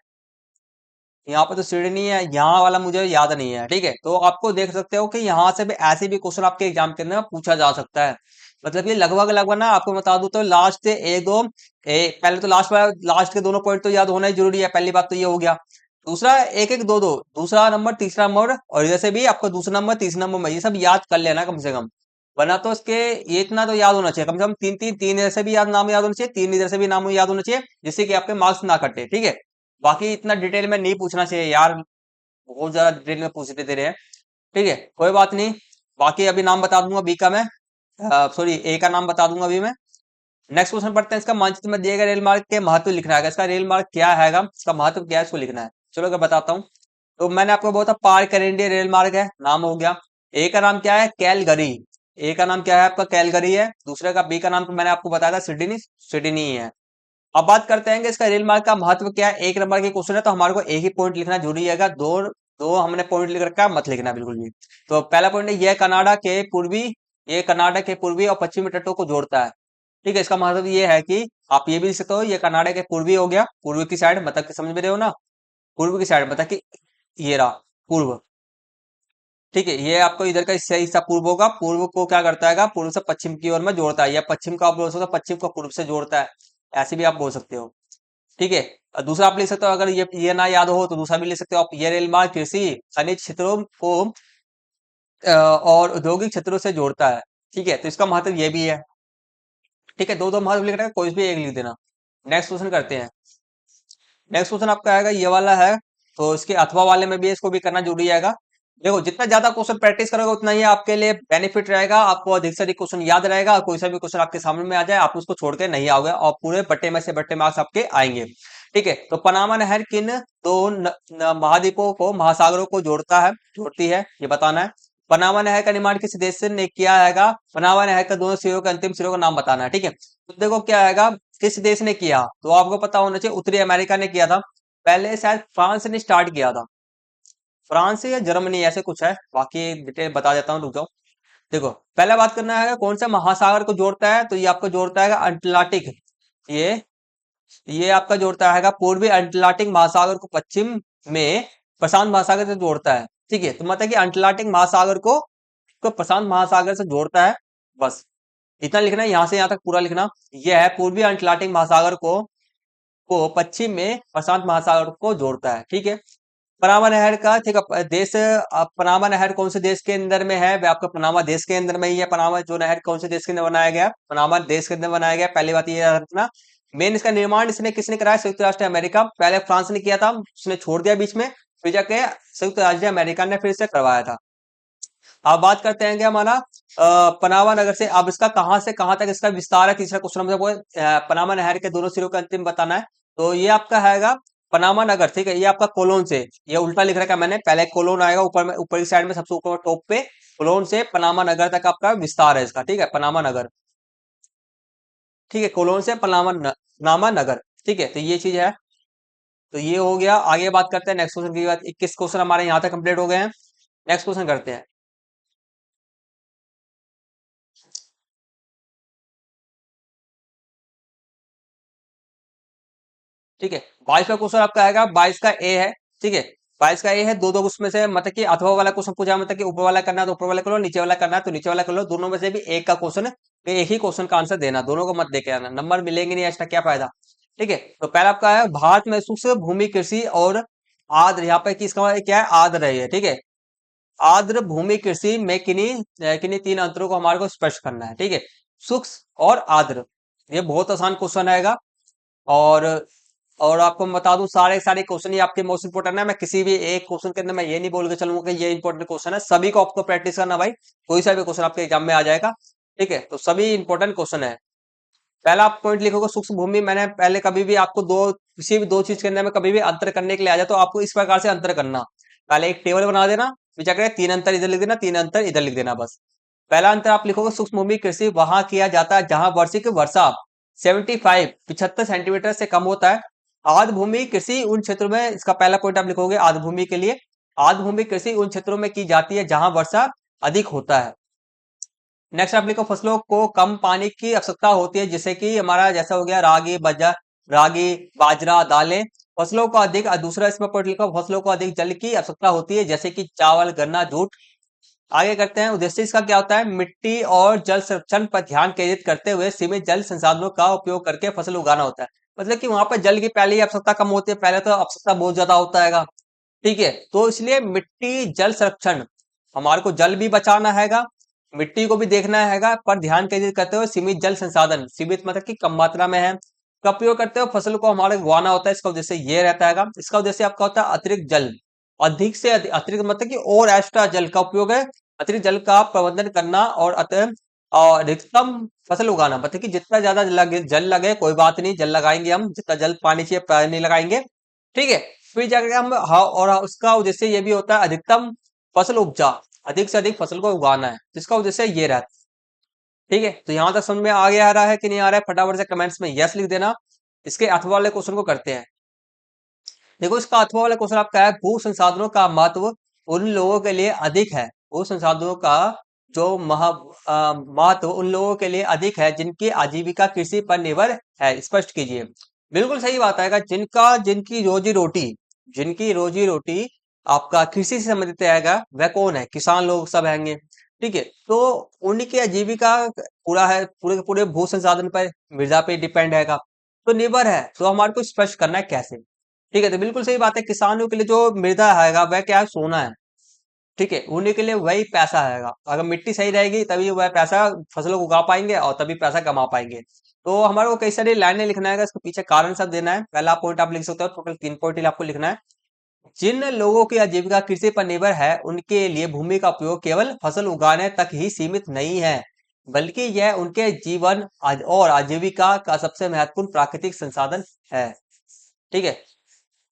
यहाँ पर तो सिडनी है, यहाँ वाला मुझे याद नहीं है। ठीक है, तो आपको देख सकते हो कि यहाँ से भी ऐसे भी क्वेश्चन आपके एग्जाम के अंदर पूछा जा सकता है। मतलब ये लगभग लगभग ना आपको बता दूं तो लास्ट एक दो पहले तो लास्ट के दोनों पॉइंट तो याद होना ही जरूरी है। पहली बात तो ये हो गया। दूसरा एक एक दो दो, दूसरा नंबर तीसरा नंबर और जैसे भी आपका दूसरा नंबर तीसरा नंबर में ये सब याद कर लेना कम से कम। वरना तो इसके ये इतना तो याद होना चाहिए कम से कम तीन तीन तीन इधर से भी नाम याद होना चाहिए, तीन इधर से भी नाम याद होना चाहिए, जिससे कि आपके मार्क्स ना कटे। ठीक है, बाकी इतना डिटेल में नहीं पूछना चाहिए यार, बहुत ज्यादा डिटेल में पूछ देते रहे हैं। ठीक है, कोई बात नहीं। बाकी अभी नाम बता दूंगा बी का मैं, सॉरी ए का नाम बता दूंगा अभी मैं। नेक्स्ट क्वेश्चन पढ़ते हैं। इसका मानचित्र में दिए गए रेल मार्ग के महत्व लिखना है। इसका रेल मार्ग क्या है, इसका महत्व क्या है, इसको लिखना है। चलो मैं बताता हूँ। तो मैंने आपको बोला था पार करेंडिया रेल मार्ग है, नाम हो गया। ए का नाम क्या है, कैलगरी। ए का नाम क्या है आपका, कैलगरी है। दूसरे का बी का नाम तो मैंने आपको बताया था सिडनी, सिडनी है। अब बात करते हैं कि इसका रेल मार्ग का महत्व क्या है। एक नंबर की क्वेश्चन है तो हमारे को एक ही पॉइंट लिखना जरूरी है। दो दो हमने पॉइंट लिख रखा है, मत लिखना बिल्कुल भी। तो पहला पॉइंट है यह कनाडा के पूर्वी, ये कनाडा के पूर्वी और पश्चिमी तटों को जोड़ता है। ठीक है, इसका मतलब ये है कि आप ये भी लिख सकते हो ये कनाडा के पूर्वी हो गया, पूर्व की साइड, मतलब कि समझ में रहे हो ना, पूर्व की साइड मतलब कि ये रहा पूर्व। ठीक है, ये आपको इधर का हिस्सा हिस्सा पूर्व होगा। पूर्व को क्या करता है, पूर्व से पश्चिम की ओर में जोड़ता है, या पश्चिम का आप बोल सकते हो पश्चिम को पूर्व से जोड़ता है, ऐसे भी आप बोल सकते हो। ठीक है, और दूसरा आप लिख सकते हो, अगर ये ना याद हो तो दूसरा भी लिख सकते हो आप, ये रेल मार्ग कृषि खनिज क्षेत्रों को और औद्योगिक क्षेत्रों से जोड़ता है। ठीक है, तो इसका महत्व ये भी है। ठीक है, दो दो महत्व लिख रहे हैं, कोई भी एक लिख देना। नेक्स्ट क्वेश्चन करते हैं। नेक्स्ट क्वेश्चन आपका आएगा ये वाला है, तो इसके अथवा वाले में भी इसको भी करना जरूरी आएगा। देखो जितना ज्यादा क्वेश्चन प्रैक्टिस करोगे उतना ही आपके लिए बेनिफिट रहेगा, आपको अधिक से अधिक क्वेश्चन याद रहेगा, और कोई सा भी क्वेश्चन आपके सामने में आ जाए आप उसको छोड़ के नहीं आओगे और पूरे बट्टे में से बट्टे मार्क्स आपके आएंगे। ठीक है, तो पनामा नहर किन दो महाद्वीपों को, महासागरों को जोड़ती है, ये बताना है। पनामा नहर का निर्माण किस देश ने किया है, पनामा नहर का दोनों सिरों के अंतिम सिरों का नाम बताना है। ठीक है, तो देखो क्या आएगा, किस देश ने किया, तो आपको पता होना चाहिए उत्तरी अमेरिका ने किया था। पहले शायद फ्रांस ने स्टार्ट किया था, फ्रांस या जर्मनी ऐसे कुछ है, बाकी डिटेल बता देता हूँ, रुक जाओ। देखो पहला बात करना है कौन सा महासागर को जोड़ता है, तो ये आपको जोड़ता है अटलांटिक। ये ये आपका जोड़ता है पूर्वी अटलांटिक महासागर को पश्चिम में प्रशांत महासागर से जोड़ता है। ठीक है, तो मतलब कि अटलांटिक महासागर को प्रशांत महासागर से जोड़ता है, बस इतना लिखना है, यहाँ से यहाँ तक पूरा लिखना। यह है पूर्वी अटलांटिक महासागर को पश्चिम में प्रशांत महासागर को जोड़ता है। ठीक है, पनामा नहर का, ठीक है, देश पनामा नहर कौन से देश के अंदर में है, वह आपका पनामा देश के अंदर में ही है। पनामा जो नहर कौन से देश के अंदर बनाया गया, पनामा देश के अंदर बनाया गया, पहली बात ये याद रखना। मेन इसका निर्माण इसने किसने कराया, संयुक्त राष्ट्र अमेरिका। पहले फ्रांस ने किया था, उसने छोड़ दिया बीच में, फिर जाके संयुक्त राज्य अमेरिका ने फिर से करवाया था। अब बात करते हैं कि हमारा पनामा नगर से, अब इसका कहां से कहां तक इसका विस्तार है, तीसरा क्वेश्चन हमसे वो पनामा नहर के दोनों सिरों का अंतिम बताना है। तो ये आपका हैगा पनामा नगर। ठीक है, ये आपका कोलोन से, ये उल्टा लिख रखा है मैंने, पहले कोलोन आएगा ऊपर में, ऊपर की साइड में सबसे ऊपर टॉप पे, कोलोन से पनामा नगर तक आपका विस्तार है इसका। ठीक है, पनामा नगर। ठीक है, कोलोन से पनामा नगर। ठीक है, तो ये चीज है, तो ये हो गया। आगे बात करते हैं नेक्स्ट क्वेश्चन की बात। 21 क्वेश्चन हमारे यहाँ तक कंप्लीट हो गए हैं। नेक्स्ट क्वेश्चन करते हैं। ठीक है, 22 का क्वेश्चन आपका आएगा, 22 का ए है। ठीक है, 22 का ए है, दो दो उसमें से, मतलब कि अथवा वाला क्वेश्चन पूछा, मतलब कि ऊपर वाला करना है तो ऊपर वाला कर लो, नीचे वाला करना है तो नीचे वाला कर लो, दोनों में से भी एक का क्वेश्चन, एक ही क्वेश्चन का आंसर देना, दोनों को मत देके आना, नंबर मिलेंगे नहीं, ऐसा क्या फायदा। ठीक है, तो पहला आपका है भारत में शुष्क भूमि कृषि और आर्द्र, यहाँ पे किसका क्या है, आर्द्र है ये। ठीक है, आर्द्र भूमि कृषि में किन्हीं किन्हीं तीन अंतरों को हमारे को स्पष्ट करना है। ठीक है, शुष्क और आर्द्र, ये बहुत आसान क्वेश्चन आएगा। और और आपको मैं बता दूं सारे सारे क्वेश्चन ही आपके मोस्ट इंपोर्टेंट है। मैं किसी भी एक क्वेश्चन के अंदर मैं ये नहीं बोल के चलूंगा कि ये इंपॉर्टेंट क्वेश्चन है, सभी को आपको प्रैक्टिस करना भाई, कोई सा भी क्वेश्चन आपके एग्जाम में आ जाएगा। ठीक है, तो सभी इंपॉर्टेंट क्वेश्चन है। पहला आप पॉइंट लिखोगे सूक्ष्म भूमि, मैंने पहले कभी भी आपको दो, किसी भी दो चीज के अंदर में कभी भी अंतर करने के लिए आ जाए तो आपको इस प्रकार से अंतर करना, पहले एक टेबल बना देना, फिर क्या करें, तीन अंतर इधर लिख देना, तीन अंतर इधर लिख देना, बस। पहला अंतर आप लिखोगे सूक्ष्म भूमि कृषि वहां किया जाता है जहां वार्षिक वर्षा 75 सेंटीमीटर से कम होता है। आर्द्र भूमि कृषि उन क्षेत्रों में, इसका पहला पॉइंट आप लिखोगे आर्द्र भूमि के लिए, आर्द्र भूमि कृषि उन क्षेत्रों में की जाती है जहां वर्षा अधिक होता है। नेक्स्ट आप लिखो फसलों को कम पानी की आवश्यकता होती है, जैसे कि हमारा जैसा हो गया रागी बाजरा दालें। फसलों को अधिक दूसरा इसमें पॉइंट लिखो, फसलों को अधिक जल की आवश्यकता होती है, जैसे कि चावल गन्ना जूट। आगे करते हैं, उद्देश्य इसका क्या होता है, मिट्टी और जल संरक्षण पर ध्यान केंद्रित करते हुए सीमित जल संसाधनों का उपयोग करके फसल उगाना होता है। मतलब कि वहां पर जल की पहले ही आवश्यकता कम होती है, पहले तो आवश्यकता बहुत ज्यादा होता है। ठीक है, तो इसलिए मिट्टी जल संरक्षण, हमारे को जल भी बचाना हैगा, मिट्टी को भी देखना हैगा, पर ध्यान केंद्रित करते हुए सीमित जल संसाधन, सीमित मतलब कि कम मात्रा में है, का उपयोग करते हुए फसल को हमारे उगाना होता है। इसका उद्देश्य ये रहता है। इसका उद्देश्य आपका होता है अतिरिक्त जल, अधिक से अतिरिक्त मतलब कि और एक्स्ट्रा जल का उपयोग है, अतिरिक्त जल का प्रबंधन करना और अधिकतम फसल उगाना, मतलब कि जितना ज्यादा जल लगे कोई बात नहीं, जल लगाएंगे हम, जितना जल पानी चाहिए पानी लगाएंगे। ठीक है, फिर जाकर हम और उसका उद्देश्य ये भी होता है अधिकतम फसल उपजा, अधिक से अधिक फसल को उगाना है, जिसका उद्देश्य ये रहता है। ठीक है, तो यहां तक समझ में आ गया, आ रहा है कि नहीं आ रहा है, फटाफट से कमेंट्स में यस लिख देना। इसके अथवा वाले क्वेश्चन को करते हैं। देखो इसका अथवा वाला क्वेश्चन आपका है, भू संसाधनों का महत्व उन लोगों के लिए अधिक है, भू संसाधनों का जो महत्व उन लोगों के लिए अधिक है जिनकी आजीविका कृषि पर निर्भर है, स्पष्ट कीजिए। बिल्कुल सही बात है, जिनका जिनकी रोजी रोटी, जिनकी रोजी रोटी आपका कृषि से संबंधित रहेगा, वह कौन है, किसान लोग सब हैंगे। ठीक है, तो उनकी आजीविका पूरा है, पूरे के पूरे भू संसाधन पर, मृदा पे डिपेंड हैगा, तो निर्भर है, तो हमारे को स्पष्ट करना है कैसे। ठीक है, तो बिल्कुल सही बात है, किसानों के लिए जो मृदा आएगा वह क्या है, सोना है। ठीक है, उन्हीं के लिए वही पैसा आएगा, अगर मिट्टी सही रहेगी तभी वह पैसा फसलों को उगा पाएंगे और तभी पैसा कमा पाएंगे। तो हमारे को कई सारी लाइनें लिखना है, इसके पीछे कारण सब देना है। पहला पॉइंट आप लिख सकते हो, टोटल 3 पॉइंट आपको लिखना है। जिन लोगों की आजीविका कृषि पर निर्भर है उनके लिए भूमि का उपयोग केवल फसल उगाने तक ही सीमित नहीं है, बल्कि यह उनके जीवन और आजीविका का सबसे महत्वपूर्ण प्राकृतिक संसाधन है। ठीक है,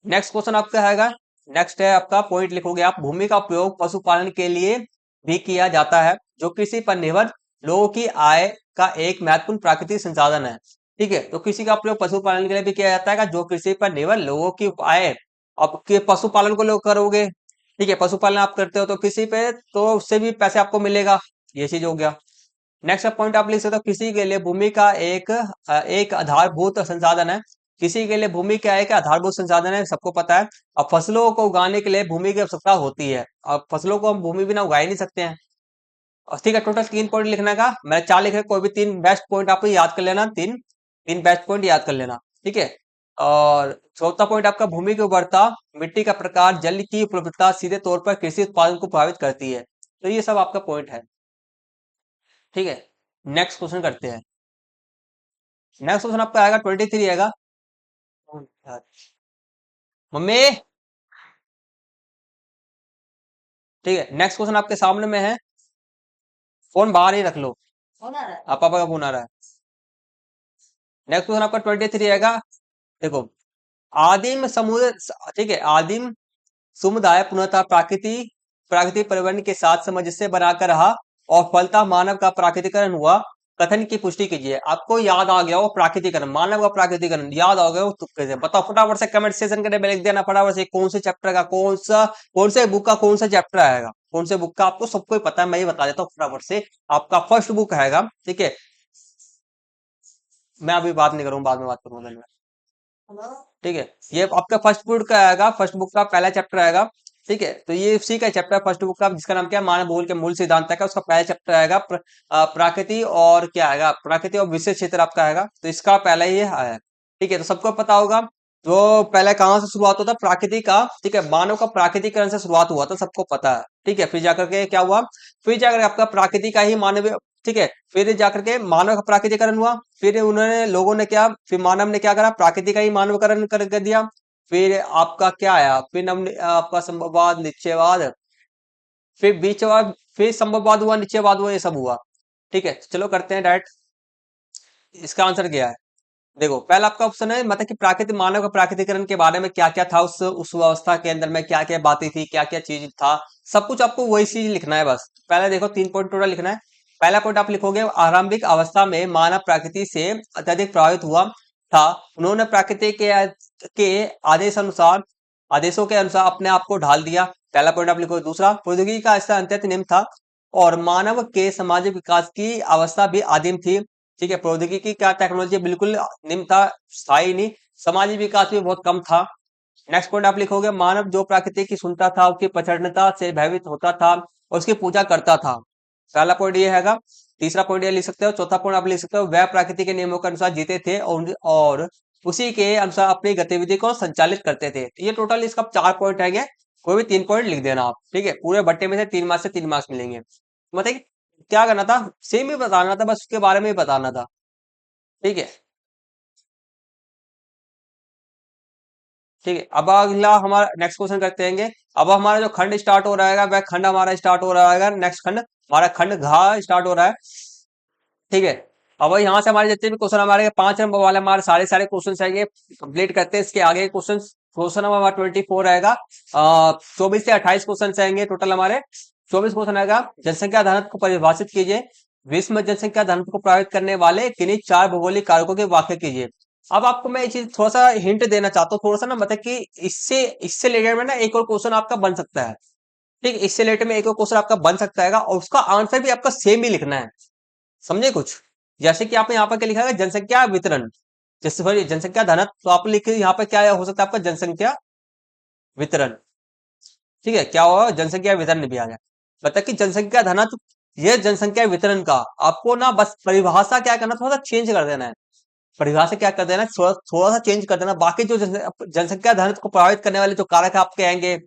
नेक्स्ट क्वेश्चन आपका आएगा, नेक्स्ट है आपका पॉइंट लिखोगे आप, भूमि का उपयोग पशुपालन के लिए भी किया जाता है, जो कृषि पर निर्भर लोगों की आय का एक महत्वपूर्ण प्राकृतिक संसाधन है। ठीक है, तो कृषि का प्रयोग पशुपालन के लिए भी किया जाता है, जो कृषि पर निर्भर लोगों की आय, अब के पशुपालन को लोग करोगे, ठीक है, पशुपालन आप करते हो तो कृषि पे, तो उससे भी पैसे आपको मिलेगा, ये चीज हो गया। नेक्स्ट पॉइंट आप लिख सकते हो, कृषि के लिए भूमि का एक आधारभूत संसाधन है, किसी के लिए भूमि क्या है, कि आधारभूत संसाधन है, सबको पता है। अब फसलों को उगाने के लिए भूमि की आवश्यकता होती है, अब फसलों को हम भूमि बिना उगा ही नहीं सकते हैं। और ठीक है, टोटल 3 पॉइंट लिखने का, मैंने 4 लिखे, कोई भी 3 बेस्ट पॉइंट आपको याद कर लेना, तीन तीन बेस्ट पॉइंट याद कर लेना। ठीक है, और चौथा पॉइंट आपका, भूमि की उर्वरता, मिट्टी का प्रकार, जल की उपलब्धता सीधे तौर पर कृषि उत्पादन को प्रभावित करती है। तो ये सब आपका पॉइंट है। ठीक है, नेक्स्ट क्वेश्चन करते हैं। नेक्स्ट क्वेश्चन आपका आएगा 23 आएगा। मम्मी, ठीक है, नेक्स्ट क्वेश्चन आपके सामने में है, फोन बाहर ही रख लो, आप पापा का फोन आ रहा है। नेक्स्ट क्वेश्चन आपका 23 आएगा। देखो, आदिम समुदाय, ठीक है, आदिम समुदाय पुनः प्राकृतिक परिवर्तन के साथ सामंजस्य बनाकर रहा और फलतः मानव का प्राकृतिकरण हुआ, कथन की पुष्टि कीजिए। आपको याद आ गया हो प्राकृतिकरण, मानव का प्राकृतिकरण याद आ गया हो, तो कैसे बताओ, फटाफट से कमेंट सेशन के में लिख देना, फटाफट से कौन से चैप्टर का, कौन से बुक का कौन सा चैप्टर आएगा, कौन से बुक का, आपको सबको ही पता है, मैं ही बता देता हूँ फटाफट से। आपका फर्स्ट बुक आएगा, ठीक है, मैं अभी बात नहीं करूँ, बाद में बात करूंगा मैं। ठीक है, ये आपका फर्स्ट बुक का आएगा, फर्स्ट बुक का पहला चैप्टर आएगा। ठीक है, तो ये उसी का चैप्टर फर्स्ट बुक का, जिसका नाम क्या है, मानव भूगोल के मूल सिद्धांत का, उसका पहला चैप्टर आएगा प्रकृति और क्या आएगा, प्रकृति और विशेष क्षेत्र आपका आएगा, तो इसका पहला ही आया। ठीक है, तो सबको पता होगा, जो पहले कहाँ से शुरुआत होता है, प्राकृति का, ठीक है, मानव का प्राकृतिकरण से शुरुआत हुआ था, सबको पता है। ठीक है, फिर जाकर के क्या हुआ, फिर जाकर आपका प्राकृति का ही मानव, ठीक है, फिर जाकर के मानव का प्राकृतिकरण हुआ, फिर उन्होंने लोगों ने क्या, फिर मानव ने क्या करा, प्राकृतिक का ही मानवकरण कर दिया। फिर आपका क्या आया, फिर आपका संभववाद निश्चयवाद, फिर बीचवाद, फिर संभववाद हुआ, निश्चयवाद हुआ, ये सब हुआ। ठीक है, चलो करते हैं डायरेक्ट, इसका आंसर क्या है। देखो, पहला आपका ऑप्शन है, मतलब कि प्राकृतिक मानव का प्राकृतिकरण के बारे में क्या क्या था, उस व्यवस्था के अंदर में क्या क्या बातें थी, क्या क्या चीज था, सब कुछ आपको वही चीज लिखना है बस। पहले देखो 3 पॉइंट टोटल लिखना है। पहला पॉइंट आप लिखोगे, आरंभिक अवस्था में मानव प्रकृति से अत्यधिक प्रभावित हुआ था, उन्होंने प्रकृति के आदेश अनुसार आदेशों के अनुसार अपने आप को ढाल दिया। पहला पॉइंट आप लिखोगे। दूसरा, प्रौद्योगिकी का ऐसा अत्यंत निम्न था, और मानव के सामाजिक विकास की अवस्था भी आदिम थी। ठीक है, प्रौद्योगिकी क्या टेक्नोलॉजी बिल्कुल निम्न था, स्थायी नहीं। सामाजिक विकास भी बहुत कम था। नेक्स्ट पॉइंट आप लिखोगे, मानव जो प्रकृति की सुनता था, उसकी प्रचंडता से भयभीत होता था और उसकी पूजा करता था। पहला पॉइंट ये हैगा। तीसरा पॉइंट ये लिख सकते हो। चौथा पॉइंट आप लिख सकते हो, वह प्रकृति के नियमों के अनुसार जीते थे और उसी के अनुसार अपनी गतिविधि को संचालित करते थे। ये टोटल इसका 4 पॉइंट है। कोई भी 3 पॉइंट लिख देना आप। ठीक है, पूरे बट्टे में से 3 मार्क्स मिलेंगे। मतलब क्या करना था, सेम ही बताना था, बस उसके बारे में ही बताना था। ठीक है। ठीक है, अब अगला हमारा नेक्स्ट क्वेश्चन करते हैं। अब हमारा जो खंड स्टार्ट हो रहा है वह खंड हमारा स्टार्ट हो रहा है, नेक्स्ट खंड हमारा खंड घा स्टार्ट हो रहा है। ठीक है, अब यहाँ से हमारे जितने भी क्वेश्चन हमारे 5 नंबर वाले हमारे सारे सारे क्वेश्चन है, कंप्लीट करते हैं। इसके आगे क्वेश्चन क्वेश्चन नंबर हमारा 24 रहेगा। 24 से 28 क्वेश्चन आएंगे टोटल हमारे। 24 क्वेश्चन आएगा, जनसंख्या घनत्व को परिभाषित कीजिए। विश्व में जनसंख्या घनत्व को प्रभावित करने वाले किन्हीं 4 भौगोलिक कारकों की व्याख्या कीजिए। अब आपको मैं एक चीज थोड़ा सा हिंट देना चाहता हूँ, थोड़ा सा ना, मतलब कि इससे इससे रिलेटेड में ना एक और क्वेश्चन आपका बन सकता है। ठीक है, इससे रिलेटेड में एक और क्वेश्चन आपका बन सकता है और उसका आंसर भी आपका सेम ही लिखना है। समझे कुछ? जैसे कि आपने यहाँ पर क्या लिखा है, जनसंख्या वितरण, जैसे सॉरी जनसंख्या घनत्व, तो आप लिखे यहाँ पर क्या हो सकता है आपका, जनसंख्या वितरण। ठीक है, क्या होगा, जनसंख्या वितरण भी आ जाए। मतलब कि जनसंख्या घनत्व, ये जनसंख्या वितरण का आपको ना बस परिभाषा क्या करना, थोड़ा सा चेंज कर देना है। परिभाषा क्या कर देना, थोड़ा थोड़ा सा चेंज कर देना। बाकी जो जनसंख्या घनत्व को प्रभावित करने वाले जो कारक आपके आएंगे,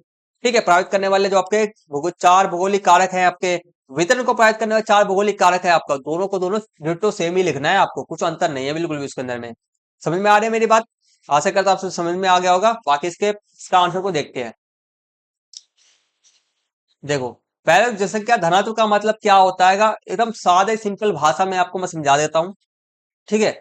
ठीक है, प्रभावित करने वाले जो आपके 4 भौगोलिक कारक हैं आपके, वितरण को प्रभावित करने वाले 4 भौगोलिक कारक है आपका, दोनों को दोनों डिट्टो सेम ही लिखना है आपको, कुछ अंतर नहीं है बिल्कुल भी उसके अंदर में। समझ में आ रही है मेरी बात? आशा करता हूं आपसे समझ में आ गया होगा। बाकी इसका आंसर को देखते हैं। देखो, पहले जनसंख्या घनत्व का मतलब क्या होता है, एकदम सादे सिंपल भाषा में आपको मैं समझा देता हूँ। ठीक है,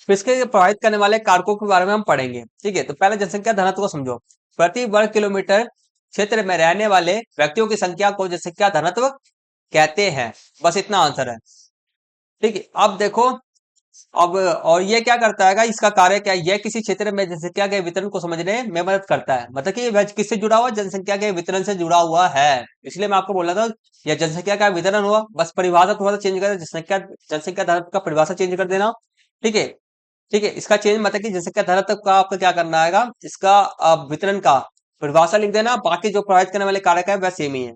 फिर इसके प्रभावित करने वाले कारकों के बारे में हम पढ़ेंगे। ठीक है, तो पहले जनसंख्या घनत्व को समझो। प्रति वर्ग किलोमीटर क्षेत्र में रहने वाले व्यक्तियों की संख्या को जनसंख्या घनत्व कहते हैं। बस इतना आंसर है। ठीक है, अब देखो, अब और ये क्या करता है, इसका कार्य क्या है, यह किसी क्षेत्र में जनसंख्या के वितरण को समझने में मदद करता है। मतलब कि वह किससे जुड़ा हुआ, जनसंख्या के वितरण से जुड़ा हुआ है। इसलिए मैं आपको बोल रहा था, यह जनसंख्या का वितरण हुआ, बस परिभाषा थोड़ा सा चेंज कर, जनसंख्या जनसंख्या घनत्व का परिभाषा चेंज कर देना। ठीक है। ठीक है, इसका चेंज मतलब कि जनसंख्या घनत्व का आपको क्या करना है, इसका वितरण का परिभाषा लिख देना। बाकी जो प्रभावित करने वाले कारक है वह सेम ही है।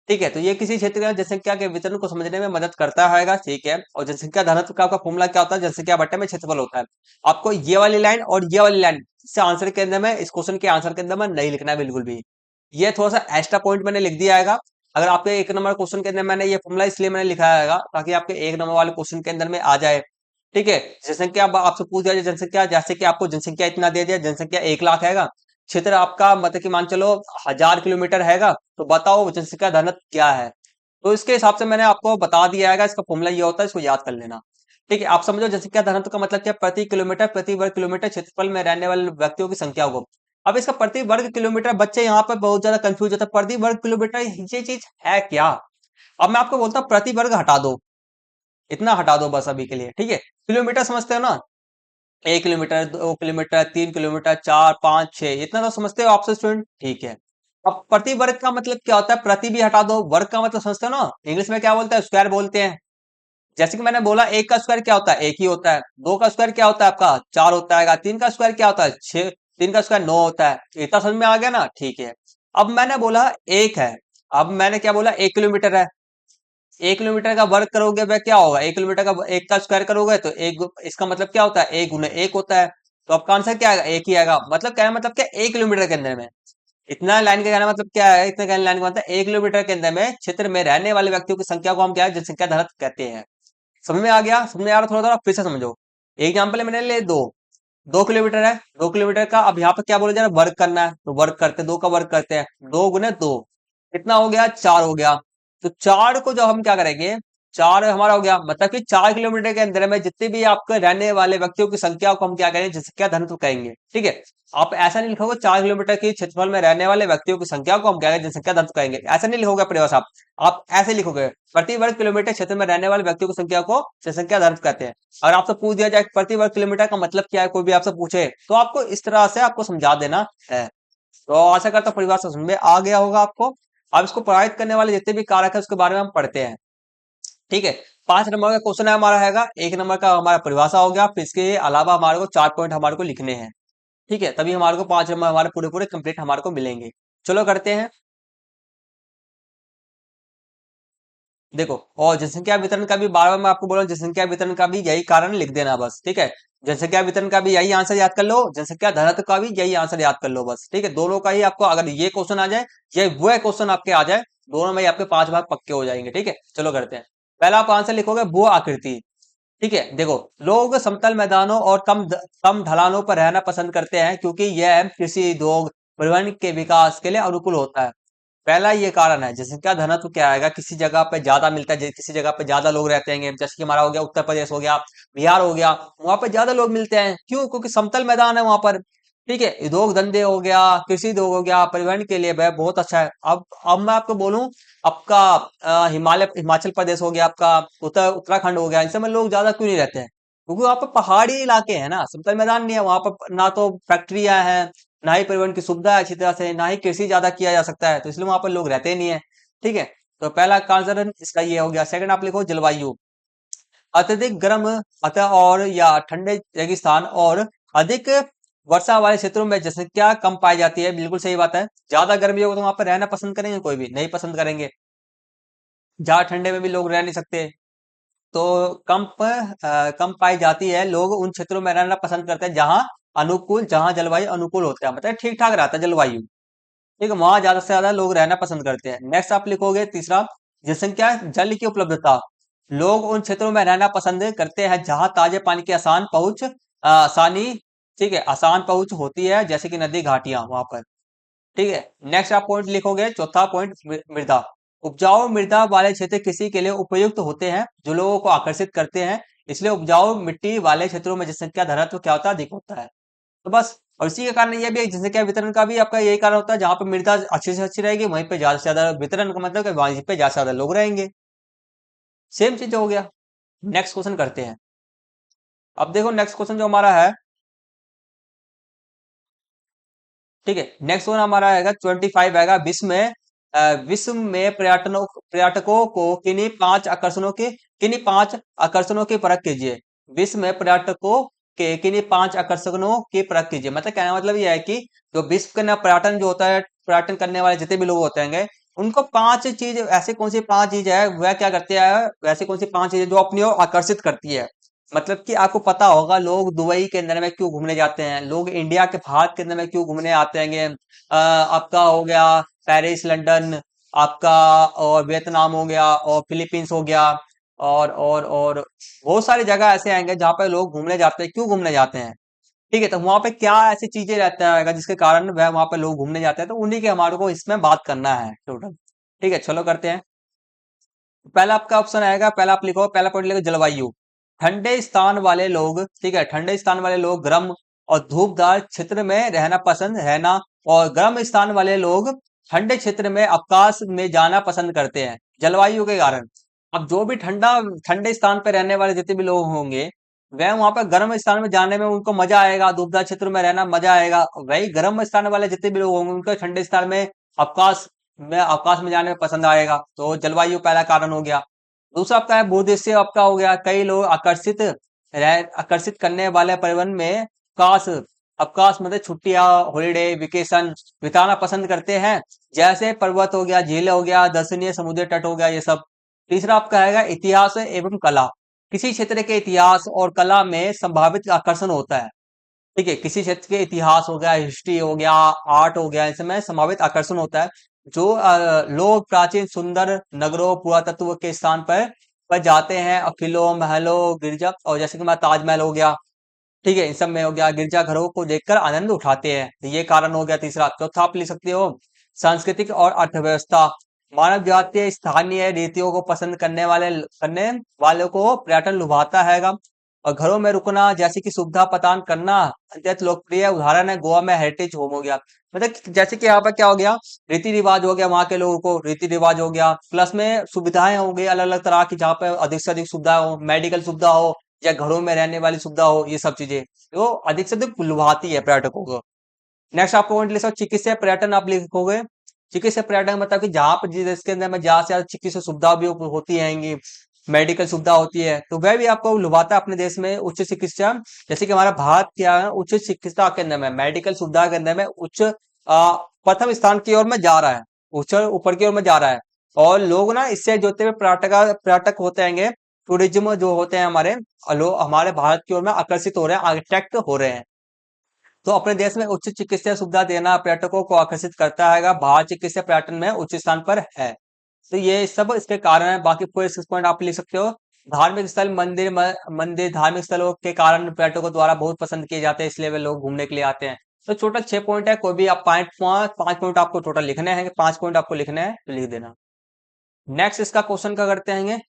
ठीक है, तो ये किसी क्षेत्र में जनसंख्या के वितरण को समझने में मदद करता है। ठीक है, और जनसंख्या घनत्व का आपका फॉर्मूला क्या होता है, जनसंख्या बट्टे में क्षेत्रफल होता है। आपको ये वाली लाइन और ये वाली लाइन से आंसर के अंदर में, इस क्वेश्चन के आंसर के अंदर में नहीं लिखना है बिल्कुल भी। ये थोड़ा सा एक्स्ट्रा पॉइंट मैंने लिख दिया है। अगर आपके 1 नंबर क्वेश्चन के अंदर मैंने ये फॉर्मूला इसलिए मैंने लिखा है ताकि आपके 1 नंबर वाले क्वेश्चन के अंदर में आ जाए। ठीक है, जनसंख्या आपसे पूछ दिया जाए, जनसंख्या जैसे कि आपको जनसंख्या इतना दे दिया, जनसंख्या 1 लाख है, क्षेत्र आपका मतलब कि मान चलो 1000 किलोमीटर है, तो बताओ जनसंख्या घनत्व क्या है। तो इसके हिसाब से मैंने आपको बता दिया है, इसका फॉर्मूला ये होता है, इसको याद कर लेना। ठीक है, आप समझो जनसंख्या घनत्व का मतलब क्या, प्रति किलोमीटर प्रति वर्ग किलोमीटर क्षेत्रफल में रहने वाले व्यक्तियों की संख्या को। अब इसका प्रति वर्ग किलोमीटर, बच्चे यहाँ पर बहुत ज्यादा कंफ्यूज होता है, प्रति वर्ग किलोमीटर ये चीज है क्या। अब मैं आपको बोलता हूँ प्रति वर्ग हटा दो, इतना हटा दो बस अभी के लिए। ठीक है, किलोमीटर समझते हो ना, 1 किलोमीटर, 2 किलोमीटर, 3 किलोमीटर, 4, 5, 6, इतना तो समझते हो आपसे स्टूडेंट। ठीक है, अब प्रति वर्ग का मतलब क्या होता है, प्रति भी हटा दो, वर्ग का मतलब समझते हो ना, इंग्लिश में क्या बोलते हैं, स्क्वायर बोलते हैं। जैसे कि मैंने बोला, 1 का स्क्वायर क्या होता है, 1 ही होता है। 2 का स्क्वायर क्या होता है आपका, 4 होता है। 3 का स्क्वायर क्या होता है, 6। 3 का स्क्वायर 9 होता है। इतना समझ में आ गया ना? ठीक है, अब मैंने बोला 1 है, अब मैंने क्या बोला, 1 किलोमीटर है। 1 किलोमीटर का वर्ग करोगे वह क्या होगा, 1 किलोमीटर का 1 का स्क्वायर करोगे तो एक, इसका मतलब क्या होता है, 1 गुना 1 होता है। तो आपका आंसर क्या आएगा, 1 ही आएगा। मतलब क्या है, मतलब क्या, 1 किलोमीटर के अंदर में इतना लाइन का कहना मतलब क्या है, इतना कहने लाइन का मतलब 1 किलोमीटर के अंदर में क्षेत्र में रहने वाले व्यक्तियों की संख्या को हम क्या है, जनसंख्या घनत्व कहते हैं। समझ में आ गया? समझ में आ रहा, थोड़ा थोड़ा फिर से समझो। एग्जाम्पल मैंने ले, 2 किलोमीटर है, 2 किलोमीटर का अब यहाँ पे क्या बोला जा रहा है, वर्ग करना है, तो वर्ग करते हैं, 2 का वर्ग करते हैं, 2 गुने 2 कितना हो गया, 4 हो गया। तो 4 को जब हम क्या करेंगे, 4 हमारा हो गया, मतलब कि 4 किलोमीटर के अंदर में जितने भी आपके रहने वाले व्यक्तियों की संख्या को हम क्या करेंगे, जनसंख्या घनत्व कहेंगे। ठीक है, आप ऐसा नहीं लिखोगे 4 किलोमीटर की क्षेत्रफल में रहने वाले व्यक्तियों की संख्या को हम क्या कहेंगे, जनसंख्या घनत्व कहेंगे, ऐसा नहीं लिखोगे परिभाषा। आप ऐसे लिखोगे, प्रति वर्ग किलोमीटर क्षेत्र में रहने वाले व्यक्तियों की संख्या को जनसंख्या घनत्व कहते हैं। अगर आपसे पूछ दिया जाए प्रति वर्ग किलोमीटर का मतलब क्या है, कोई भी आपसे पूछे, तो आपको इस तरह से आपको समझा देना है। तो आशा करता हूँ परिभाषा समझ में आ गया होगा आपको। अब इसको प्रभावित करने वाले जितने भी कारक है उसके बारे में हम पढ़ते हैं। ठीक है, 5 नंबर का क्वेश्चन है हमारा हैगा, 1 नंबर का हमारा परिभाषा हो गया, फिर इसके अलावा हमारे को 4 पॉइंट हमारे को लिखने हैं। ठीक है, तभी हमारे को 5 नंबर हमारे पूरे पूरे कंप्लीट हमारे को मिलेंगे। चलो करते हैं। देखो, और जनसंख्या वितरण का भी बार बार मैं आपको बोल रहा हूँ, जनसंख्या वितरण का भी यही कारण लिख देना बस। ठीक है, जनसंख्या वितरण का भी यही आंसर याद कर लो, जनसंख्या घनत्व का भी यही आंसर याद कर लो बस। ठीक है, दोनों का ही आपको अगर ये क्वेश्चन आ जाए, ये वो क्वेश्चन आपके आ जाए, दोनों में ही आपके 5 भाग पक्के हो जाएंगे। ठीक है, चलो करते हैं। पहला आप आंसर लिखोगे भू आकृति। ठीक है, देखो, लोग समतल मैदानों और कम ढलानों पर रहना पसंद करते हैं क्योंकि यह कृषि, उद्योग, परिवहन के विकास के लिए अनुकूल होता है। पहला ये कारण है। जनसंख्या घनत्व क्या आएगा, किसी जगह पे ज्यादा मिलता है, किसी जगह पे ज्यादा लोग रहते हैं, जैसे कि हमारा हो गया उत्तर प्रदेश हो गया, बिहार हो गया, वहां पे ज्यादा लोग मिलते हैं। क्यों? क्योंकि समतल मैदान है वहां पर। ठीक है, उद्योग धंधे हो गया, कृषि उद्योग हो गया, परिवहन के लिए वह बहुत अच्छा है। अब मैं आपको बोलूं, आपका हिमाचल प्रदेश हो गया, आपका उत्तराखंड हो गया, इन सब में लोग ज्यादा क्यों नहीं रहते हैं? क्योंकि वहां पर पहाड़ी इलाके हैं ना, समतल मैदान नहीं है वहां पर, ना तो फैक्ट्रियां हैं, ना ही परिवहन की सुविधा है अच्छी तरह से, ना ही कृषि ज्यादा किया जा सकता है, तो इसलिए वहां पर लोग रहते ही नहीं है। ठीक है, तो पहला कारण इसका ये हो गया। सेकंड आप लिखो जलवायु। अत्यधिक गर्म अतः और या ठंडे रेगिस्तान और अधिक वर्षा वाले क्षेत्रों में जनसंख्या कम पाई जाती है। बिल्कुल सही बात है। ज्यादा गर्मी होगी तो वहां पर रहना पसंद करेंगे? कोई भी नहीं पसंद करेंगे। ज्यादा ठंडे में भी लोग रह नहीं सकते, तो कम पाई जाती है। लोग उन क्षेत्रों में रहना पसंद करते हैं जहां जलवायु अनुकूल होता है, मतलब ठीक ठाक रहता है जलवायु। ठीक है, वहां ज्यादा से ज्यादा लोग रहना पसंद करते हैं। नेक्स्ट आप लिखोगे तीसरा, जनसंख्या जल की उपलब्धता। लोग उन क्षेत्रों में रहना पसंद करते हैं जहां ताजे पानी की आसानी, ठीक है, आसान पहुंच होती है, जैसे कि नदी, घाटियां वहां पर। ठीक है, नेक्स्ट आप पॉइंट लिखोगे, चौथा पॉइंट, मृदा। उपजाऊ मृदा वाले क्षेत्र कृषि के लिए उपयुक्त होते हैं, जो लोगों को आकर्षित करते हैं। इसलिए उपजाऊ मिट्टी वाले क्षेत्रों में जनसंख्या घनत्व क्या होता है, अधिक होता है। तो बस, और इसी के कारण ये भी है, जनसंख्या वितरण का भी आपका यही कारण होता है, जहां पर मृदा अच्छी से अच्छी रहेगी वहीं पे ज्यादा से ज्यादा वितरण का मतलब कि वहीं पे ज्यादा से ज्यादा लोग रहेंगे। सेम चीज हो गया। नेक्स्ट क्वेश्चन करते हैं। अब देखो, नेक्स्ट क्वेश्चन जो हमारा है, ठीक है, नेक्स्ट वन हमारा आएगा 25 आएगा। विश्व में पर्यटकों को किन्हीं पांच आकर्षणों की परख कीजिए। विश्व में पर्यटकों के किन्हीं 5 आकर्षणों की परख कीजिए। मतलब कहने का मतलब यह है कि जो विश्व के ना पर्यटन जो होता है, पर्यटन करने वाले जितने भी लोग होते हैं, उनको 5 चीज, ऐसे कौन सी 5 चीज है वह क्या करते हैं, वैसे कौन सी 5 चीजें जो अपनी ओर आकर्षित करती है। मतलब कि आपको पता होगा, लोग दुबई के अंदर में क्यों घूमने जाते हैं, लोग इंडिया के बाहर के अंदर में क्यों घूमने आते हैं। आपका हो गया पेरिस, लंदन, आपका, और वियतनाम हो गया, और फिलीपींस हो गया, और बहुत सारी जगह ऐसे आएंगे जहां पे लोग घूमने जाते हैं। क्यों घूमने जाते हैं? ठीक है, तो वहां पे क्या ऐसी चीजें रहता है जिसके कारण वह वहां पे लोग घूमने जाते हैं, तो उन्हीं के हमारे को इसमें बात करना है टोटल। ठीक है, चलो करते हैं। पहला आपका ऑप्शन आएगा, पहला आप लिखो, पहला पॉइंट लिखो जलवायु। ठंडे स्थान वाले लोग, ठीक है, ठंडे स्थान वाले लोग गर्म और धूपदार क्षेत्र में रहना, और गर्म स्थान वाले लोग ठंडे क्षेत्र में अवकाश में जाना पसंद करते हैं, जलवायु के कारण। अब जो भी ठंडे स्थान पर रहने वाले जितने भी लोग होंगे, वह वहां पर गर्म स्थान में जाने में उनको मजा आएगा, धूपदार क्षेत्र में रहना मजा आएगा। वही गर्म स्थान वाले जितने भी लोग होंगे, उनको ठंडे स्थान में अवकाश में जाने में पसंद आएगा। तो जलवायु पहला कारण हो गया। दूसरा आपका है भूदृश्य, आपका हो गया, कई लोग आकर्षित करने वाले परिवहन में अवकाश अवकाश मतलब छुट्टियां, हॉलीडे, वेकेशन बिताना पसंद करते हैं, जैसे पर्वत हो गया, झील हो गया, दर्शनीय समुद्र तट हो गया, ये सब। तीसरा आपका है इतिहास एवं कला। किसी क्षेत्र के इतिहास और कला में संभावित आकर्षण होता है। ठीक है, किसी क्षेत्र के इतिहास हो गया, हिस्ट्री हो गया, आर्ट हो गया, इसमें संभावित आकर्षण होता है। जो लोग प्राचीन सुंदर नगरों, पुरातत्व के स्थान पर जाते हैं, और किलों, महलों, गिरजा, और जैसे कि हमारा ताजमहल हो गया, ठीक है, इन सब में हो गया, गिरजा घरों को देखकर आनंद उठाते हैं। तो ये कारण हो गया तीसरा। चौथा आप लिख सकते हो सांस्कृतिक और अर्थव्यवस्था। मानव जातीय स्थानीय रीतियों को पसंद करने वालों को पर्यटन लुभाता है। और घरों में रुकना जैसे कि सुविधा प्रदान करना अत्यंत लोकप्रिय उदाहरण है, गोवा में हेरिटेज होम हो गया। मतलब जैसे कि यहाँ पर क्या हो गया, रीति रिवाज हो गया, वहां के लोगों को रीति रिवाज हो गया, प्लस में सुविधाएं हो गई अलग अलग तरह की, जहाँ पे अधिक से अधिक सुविधा हो, मेडिकल सुविधा हो या घरों में रहने वाली सुविधा हो, ये सब चीजें तो अधिक से अधिक लुभाती है पर्यटकों को। नेक्स्ट आप पॉइंट लिखो चिकित्सा पर्यटन, आप लिखोगे चिकित्सा पर्यटन मतलब कि जहाँ पर जिस देश के अंदर में जहाँ से ज्यादा चिकित्सा सुविधा भी होती है, मेडिकल सुविधा होती है, तो वह भी आपको लुभाता है अपने देश में उच्च चिकित्सा। जैसे कि हमारा भारत क्या है, उच्च चिकित्सा के अंदर में, मेडिकल सुविधा के अंदर में उच्च प्रथम स्थान की ओर में जा रहा है, उच्च ऊपर की ओर में जा रहा है। और लोग ना इससे जोते हुए पर्यटक पर्यटक होते हैं, टूरिज्म जो होते हैं हमारे, लोग हमारे भारत की ओर में आकर्षित हो रहे हैं, अट्रैक्ट हो रहे हैं। तो अपने देश में उच्च चिकित्सा सुविधा देना पर्यटकों को आकर्षित करता है। भारत चिकित्सा पर्यटन में उच्च स्थान पर है। तो ये सब इसके कारण है। बाकी पूरे 6 पॉइंट आप लिख सकते हो। धार्मिक स्थल, मंदिर मंदिर धार्मिक स्थलों के कारण पर्यटकों द्वारा बहुत पसंद किए जाते हैं, इसलिए वे लोग घूमने के लिए आते हैं। तो टोटल 6 पॉइंट है। कोई भी आप पांच पॉइंट आपको टोटल लिखने हैं, 5 पॉइंट आपको लिखने हैं तो लिख देना। नेक्स्ट इसका क्वेश्चन का करते हैं,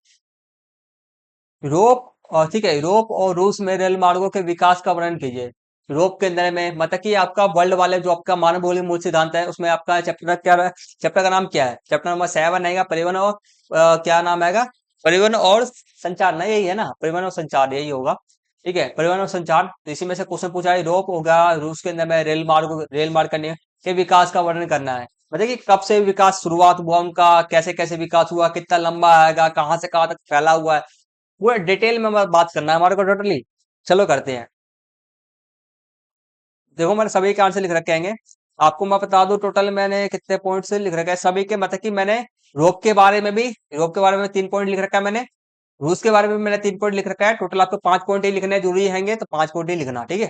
यूरोप, और ठीक है, यूरोप और रूस में रेल मार्गों के विकास का वर्णन कीजिए। यूरोप के अंदर में मतलब कि आपका वर्ल्ड वाले जो आपका मानव मूल्य मूल सिद्धांत है, उसमें आपका चैप्टर क्या है, चैप्टर का नाम क्या है, चैप्टर नंबर 7 आएगा, परिवहन और क्या नाम आएगा, परिवहन और संचार ना, यही है ना, परिवहन और संचार यही होगा। ठीक है, परिवहन और संचार। तो इसी में से क्वेश्चन पूछा है, यूरोप होगा, रूस के अंदर में रेल मार्ग करने के विकास का वर्णन करना है। मतलब कि कब से विकास शुरुआत हुआ उनका, कैसे कैसे विकास हुआ, कितना लंबा आएगा, कहाँ से कहाँ तक फैला हुआ है, पूरा डिटेल में बात करना है हमारे को टोटली। चलो करते हैं। देखो मैंने सभी के आंसर लिख रखे हैं। आपको मैं बता दूं टोटल मैंने कितने पॉइंट से लिख रखे हैं सभी के, मतलब कि मैंने यूरोप के बारे में 3 पॉइंट लिख रखा है मैंने, रूस के बारे में मैंने 3 पॉइंट लिख रखा है। टोटल आपको 5 पॉइंट ही लिखने जरूरी हैंगे, तो 5 पॉइंट ही लिखना, ठीक है।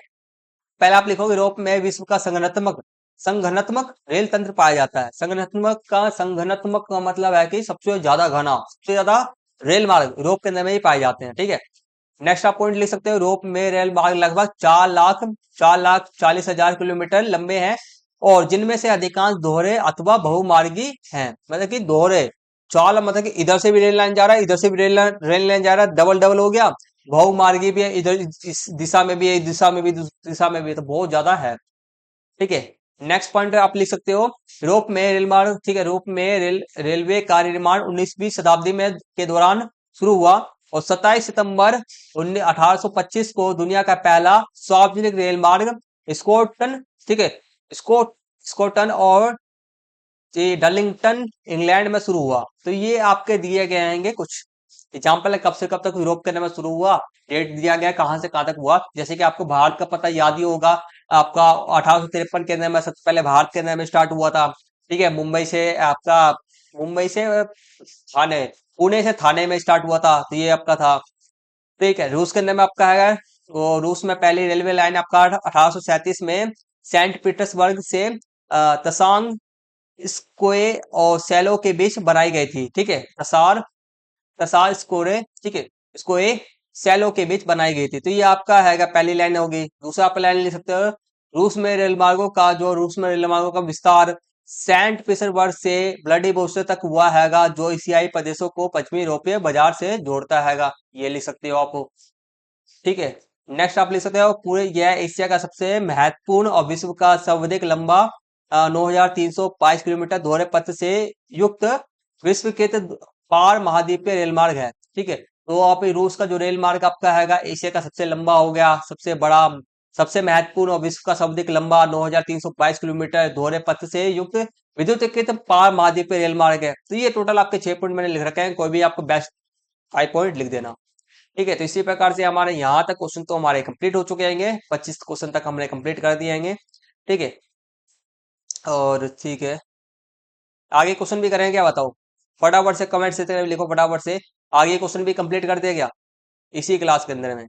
पहले आप लिखोगे, यूरोप में विश्व का संगठनात्मक रेल तंत्र पाया जाता है। संगठनात्मक का मतलब है कि सबसे ज्यादा घना, सबसे ज्यादा रेल मार्ग यूरोप के अंदर में ही पाए जाते हैं, ठीक है। नेक्स्ट आप पॉइंट लिख सकते हो, यूरोप में रेल मार्ग लगभग 4,40,000 किलोमीटर लंबे हैं, और जिनमें से अधिकांश दोहरे अथवा बहुमार्गी हैं। मतलब कि दोहरे, चाल मतलब कि इधर से भी रेल लाइन जा रहा है, इधर से भी रेल लाइन जा रहा है, डबल डबल हो गया। बहुमार्गी भी है, इधर इस दिशा में भी है, इस दिशा में भी, दिशा में भी है, तो बहुत ज्यादा है, ठीक है। नेक्स्ट पॉइंट आप लिख सकते हो, यूरोप में रेल मार्ग, ठीक है, यूरोप में रेलवे का निर्माण 19वीं शताब्दी में के दौरान शुरू हुआ, और 27 सितंबर 1825 को दुनिया का पहला सार्वजनिक रेल मार्ग स्कॉटन, ठीक है, स्कॉट स्कॉटन और ये डर्लिंगटन इंग्लैंड में शुरू हुआ। तो ये आपके दिए गए हैं कुछ एग्जाम्पल है, कब से कब तक यूरोप के अंदर में शुरू हुआ, डेट दिया गया है, कहां से कहां तक हुआ। जैसे कि आपको भारत का पता याद ही होगा, आपका 1853 के अंदर में सबसे पहले भारत के अंदर में स्टार्ट हुआ था, ठीक है, मुंबई से थाने, पुणे से थाने में स्टार्ट हुआ था, तो ये आपका था। ठीक है, रूस के अंदर में आपका है, वो रूस में पहली रेलवे लाइन आपका 1837 में सेंट पीटर्सबर्ग से तसांग स्कोए और सेलो के बीच बनाई गई थी, ठीक है, तसार स्कोरे, ठीक है, स्कोए सेलो के बीच बनाई गई थी। तो ये आपका है पहली लाइन होगी। दूसरा आप लाइन ले सकते हो, रूस में रेल मार्गों का विस्तार सेंट पीटर्सबर्ग से व्लादिवोस्टोक तक हुआ हैगा, जो एशियाई प्रदेशों को पश्चिमी यूरोपीय बाजार से जोड़ता हैगा। ये लिख सकते हो आप, ठीक है। नेक्स्ट आप लिख सकते हो, पूरे यह एशिया का सबसे महत्वपूर्ण और विश्व का सर्वाधिक लंबा 9,322 किलोमीटर दोहरे पथ से युक्त विश्व के पार महाद्वीपीय रेल मार्ग है, ठीक है। तो आप रूस का जो रेल मार्ग आपका हैगा एशिया का सबसे लंबा हो गया, सबसे बड़ा, सबसे महत्वपूर्ण और विश्व का सर्वाधिक लंबा 9,322 किलोमीटर दोहरे पथ से युक्त विद्युतीकृत पार महाद्वीपीय रेल मार्ग है। तो ये टोटल आपके 6 पॉइंट मैंने लिख रखे हैं, कोई भी आपको बेस्ट 5 पॉइंट लिख देना, ठीक है। तो इसी प्रकार से हमारे यहाँ तक क्वेश्चन तो हमारे कंप्लीट हो चुके हैं, 25 क्वेश्चन तक हमने कंप्लीट कर दिए हैं, ठीक है। और ठीक है, आगे क्वेश्चन भी करेंगे क्या, बताओ फटाफट से कमेंट से लिखो, फटाफट से आगे क्वेश्चन भी कंप्लीट कर दिया क्या इसी क्लास के अंदर में।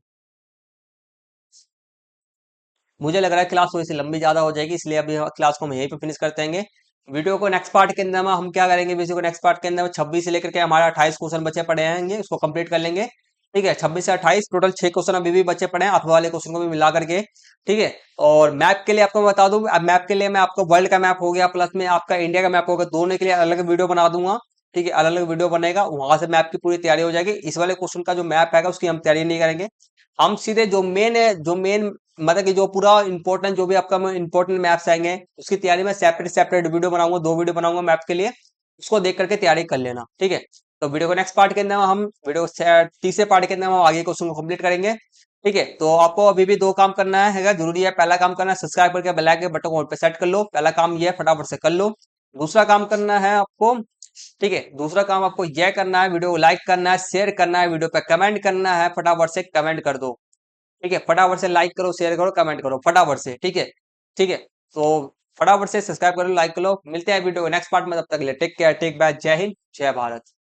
मुझे लग रहा है क्लास थोड़ी सी लंबी ज्यादा हो जाएगी, इसलिए अभी क्लास को हम यहीं पे फिनिश करते हैं। वीडियो को नेक्स्ट पार्ट के अंदर में हम क्या करेंगे, वीडियो को नेक्स्ट पार्ट के अंदर में 26 से लेकर के हमारे 28 क्वेश्चन बचे पड़े हैं, उसको कंप्लीट कर लेंगे, ठीक है। 26 से 28 टोटल 6 क्वेश्चन अभी भी बचे पड़े हैं, अथवा वाले क्वेश्चन को भी मिला करके, ठीक है। और मैप के लिए आपको मैं बता दूं, अब मैप के लिए मैं आपको वर्ल्ड का मैप हो गया प्लस में आपका इंडिया का मैप होगा, दोनों के लिए अलग अलग वीडियो बना दूंगा, ठीक है। अलग अलग वीडियो बनेगा, वहां से मैप की पूरी तैयारी हो जाएगी। इस वाले क्वेश्चन का जो मैप है उसकी हम तैयारी नहीं करेंगे, हम सीधे जो मेन मतलब कि जो पूरा इंपॉर्टेंट जो भी आपका इंपॉर्टेंट मैप्स आएंगे उसकी तैयारी में सेपरेट सेपरेट वीडियो बनाऊंगा, 2 वीडियो बनाऊंगा मैप के लिए, उसको देख करके तैयारी कर लेना, ठीक है। तो वीडियो को नेक्स्ट पार्ट के अंदर हम वीडियो तीसरे पार्ट के अंदर हम आगे क्वेश्चन को कंप्लीट करेंगे, ठीक है। तो आपको अभी भी 2 काम करना है जरूरी है। पहला काम करना है, सब्सक्राइब करके बेल आइकन के बटन को ऑल पे सेट कर लो, पहला काम ये है, फटाफट से कर लो। दूसरा काम करना है आपको, ठीक है, दूसरा काम आपको यह करना है, वीडियो को लाइक करना है, शेयर करना है, वीडियो पे कमेंट करना है, फटाफट से कमेंट कर दो, ठीक है, फटाफट से लाइक करो, शेयर करो, कमेंट करो फटाफट से, ठीक है, ठीक है। तो फटाफट से सब्सक्राइब करो, लाइक करो, मिलते हैं वीडियो को नेक्स्ट पार्ट में, तब तक के लिए टेक केयर, टेक बाय, जय हिंद, जय भारत।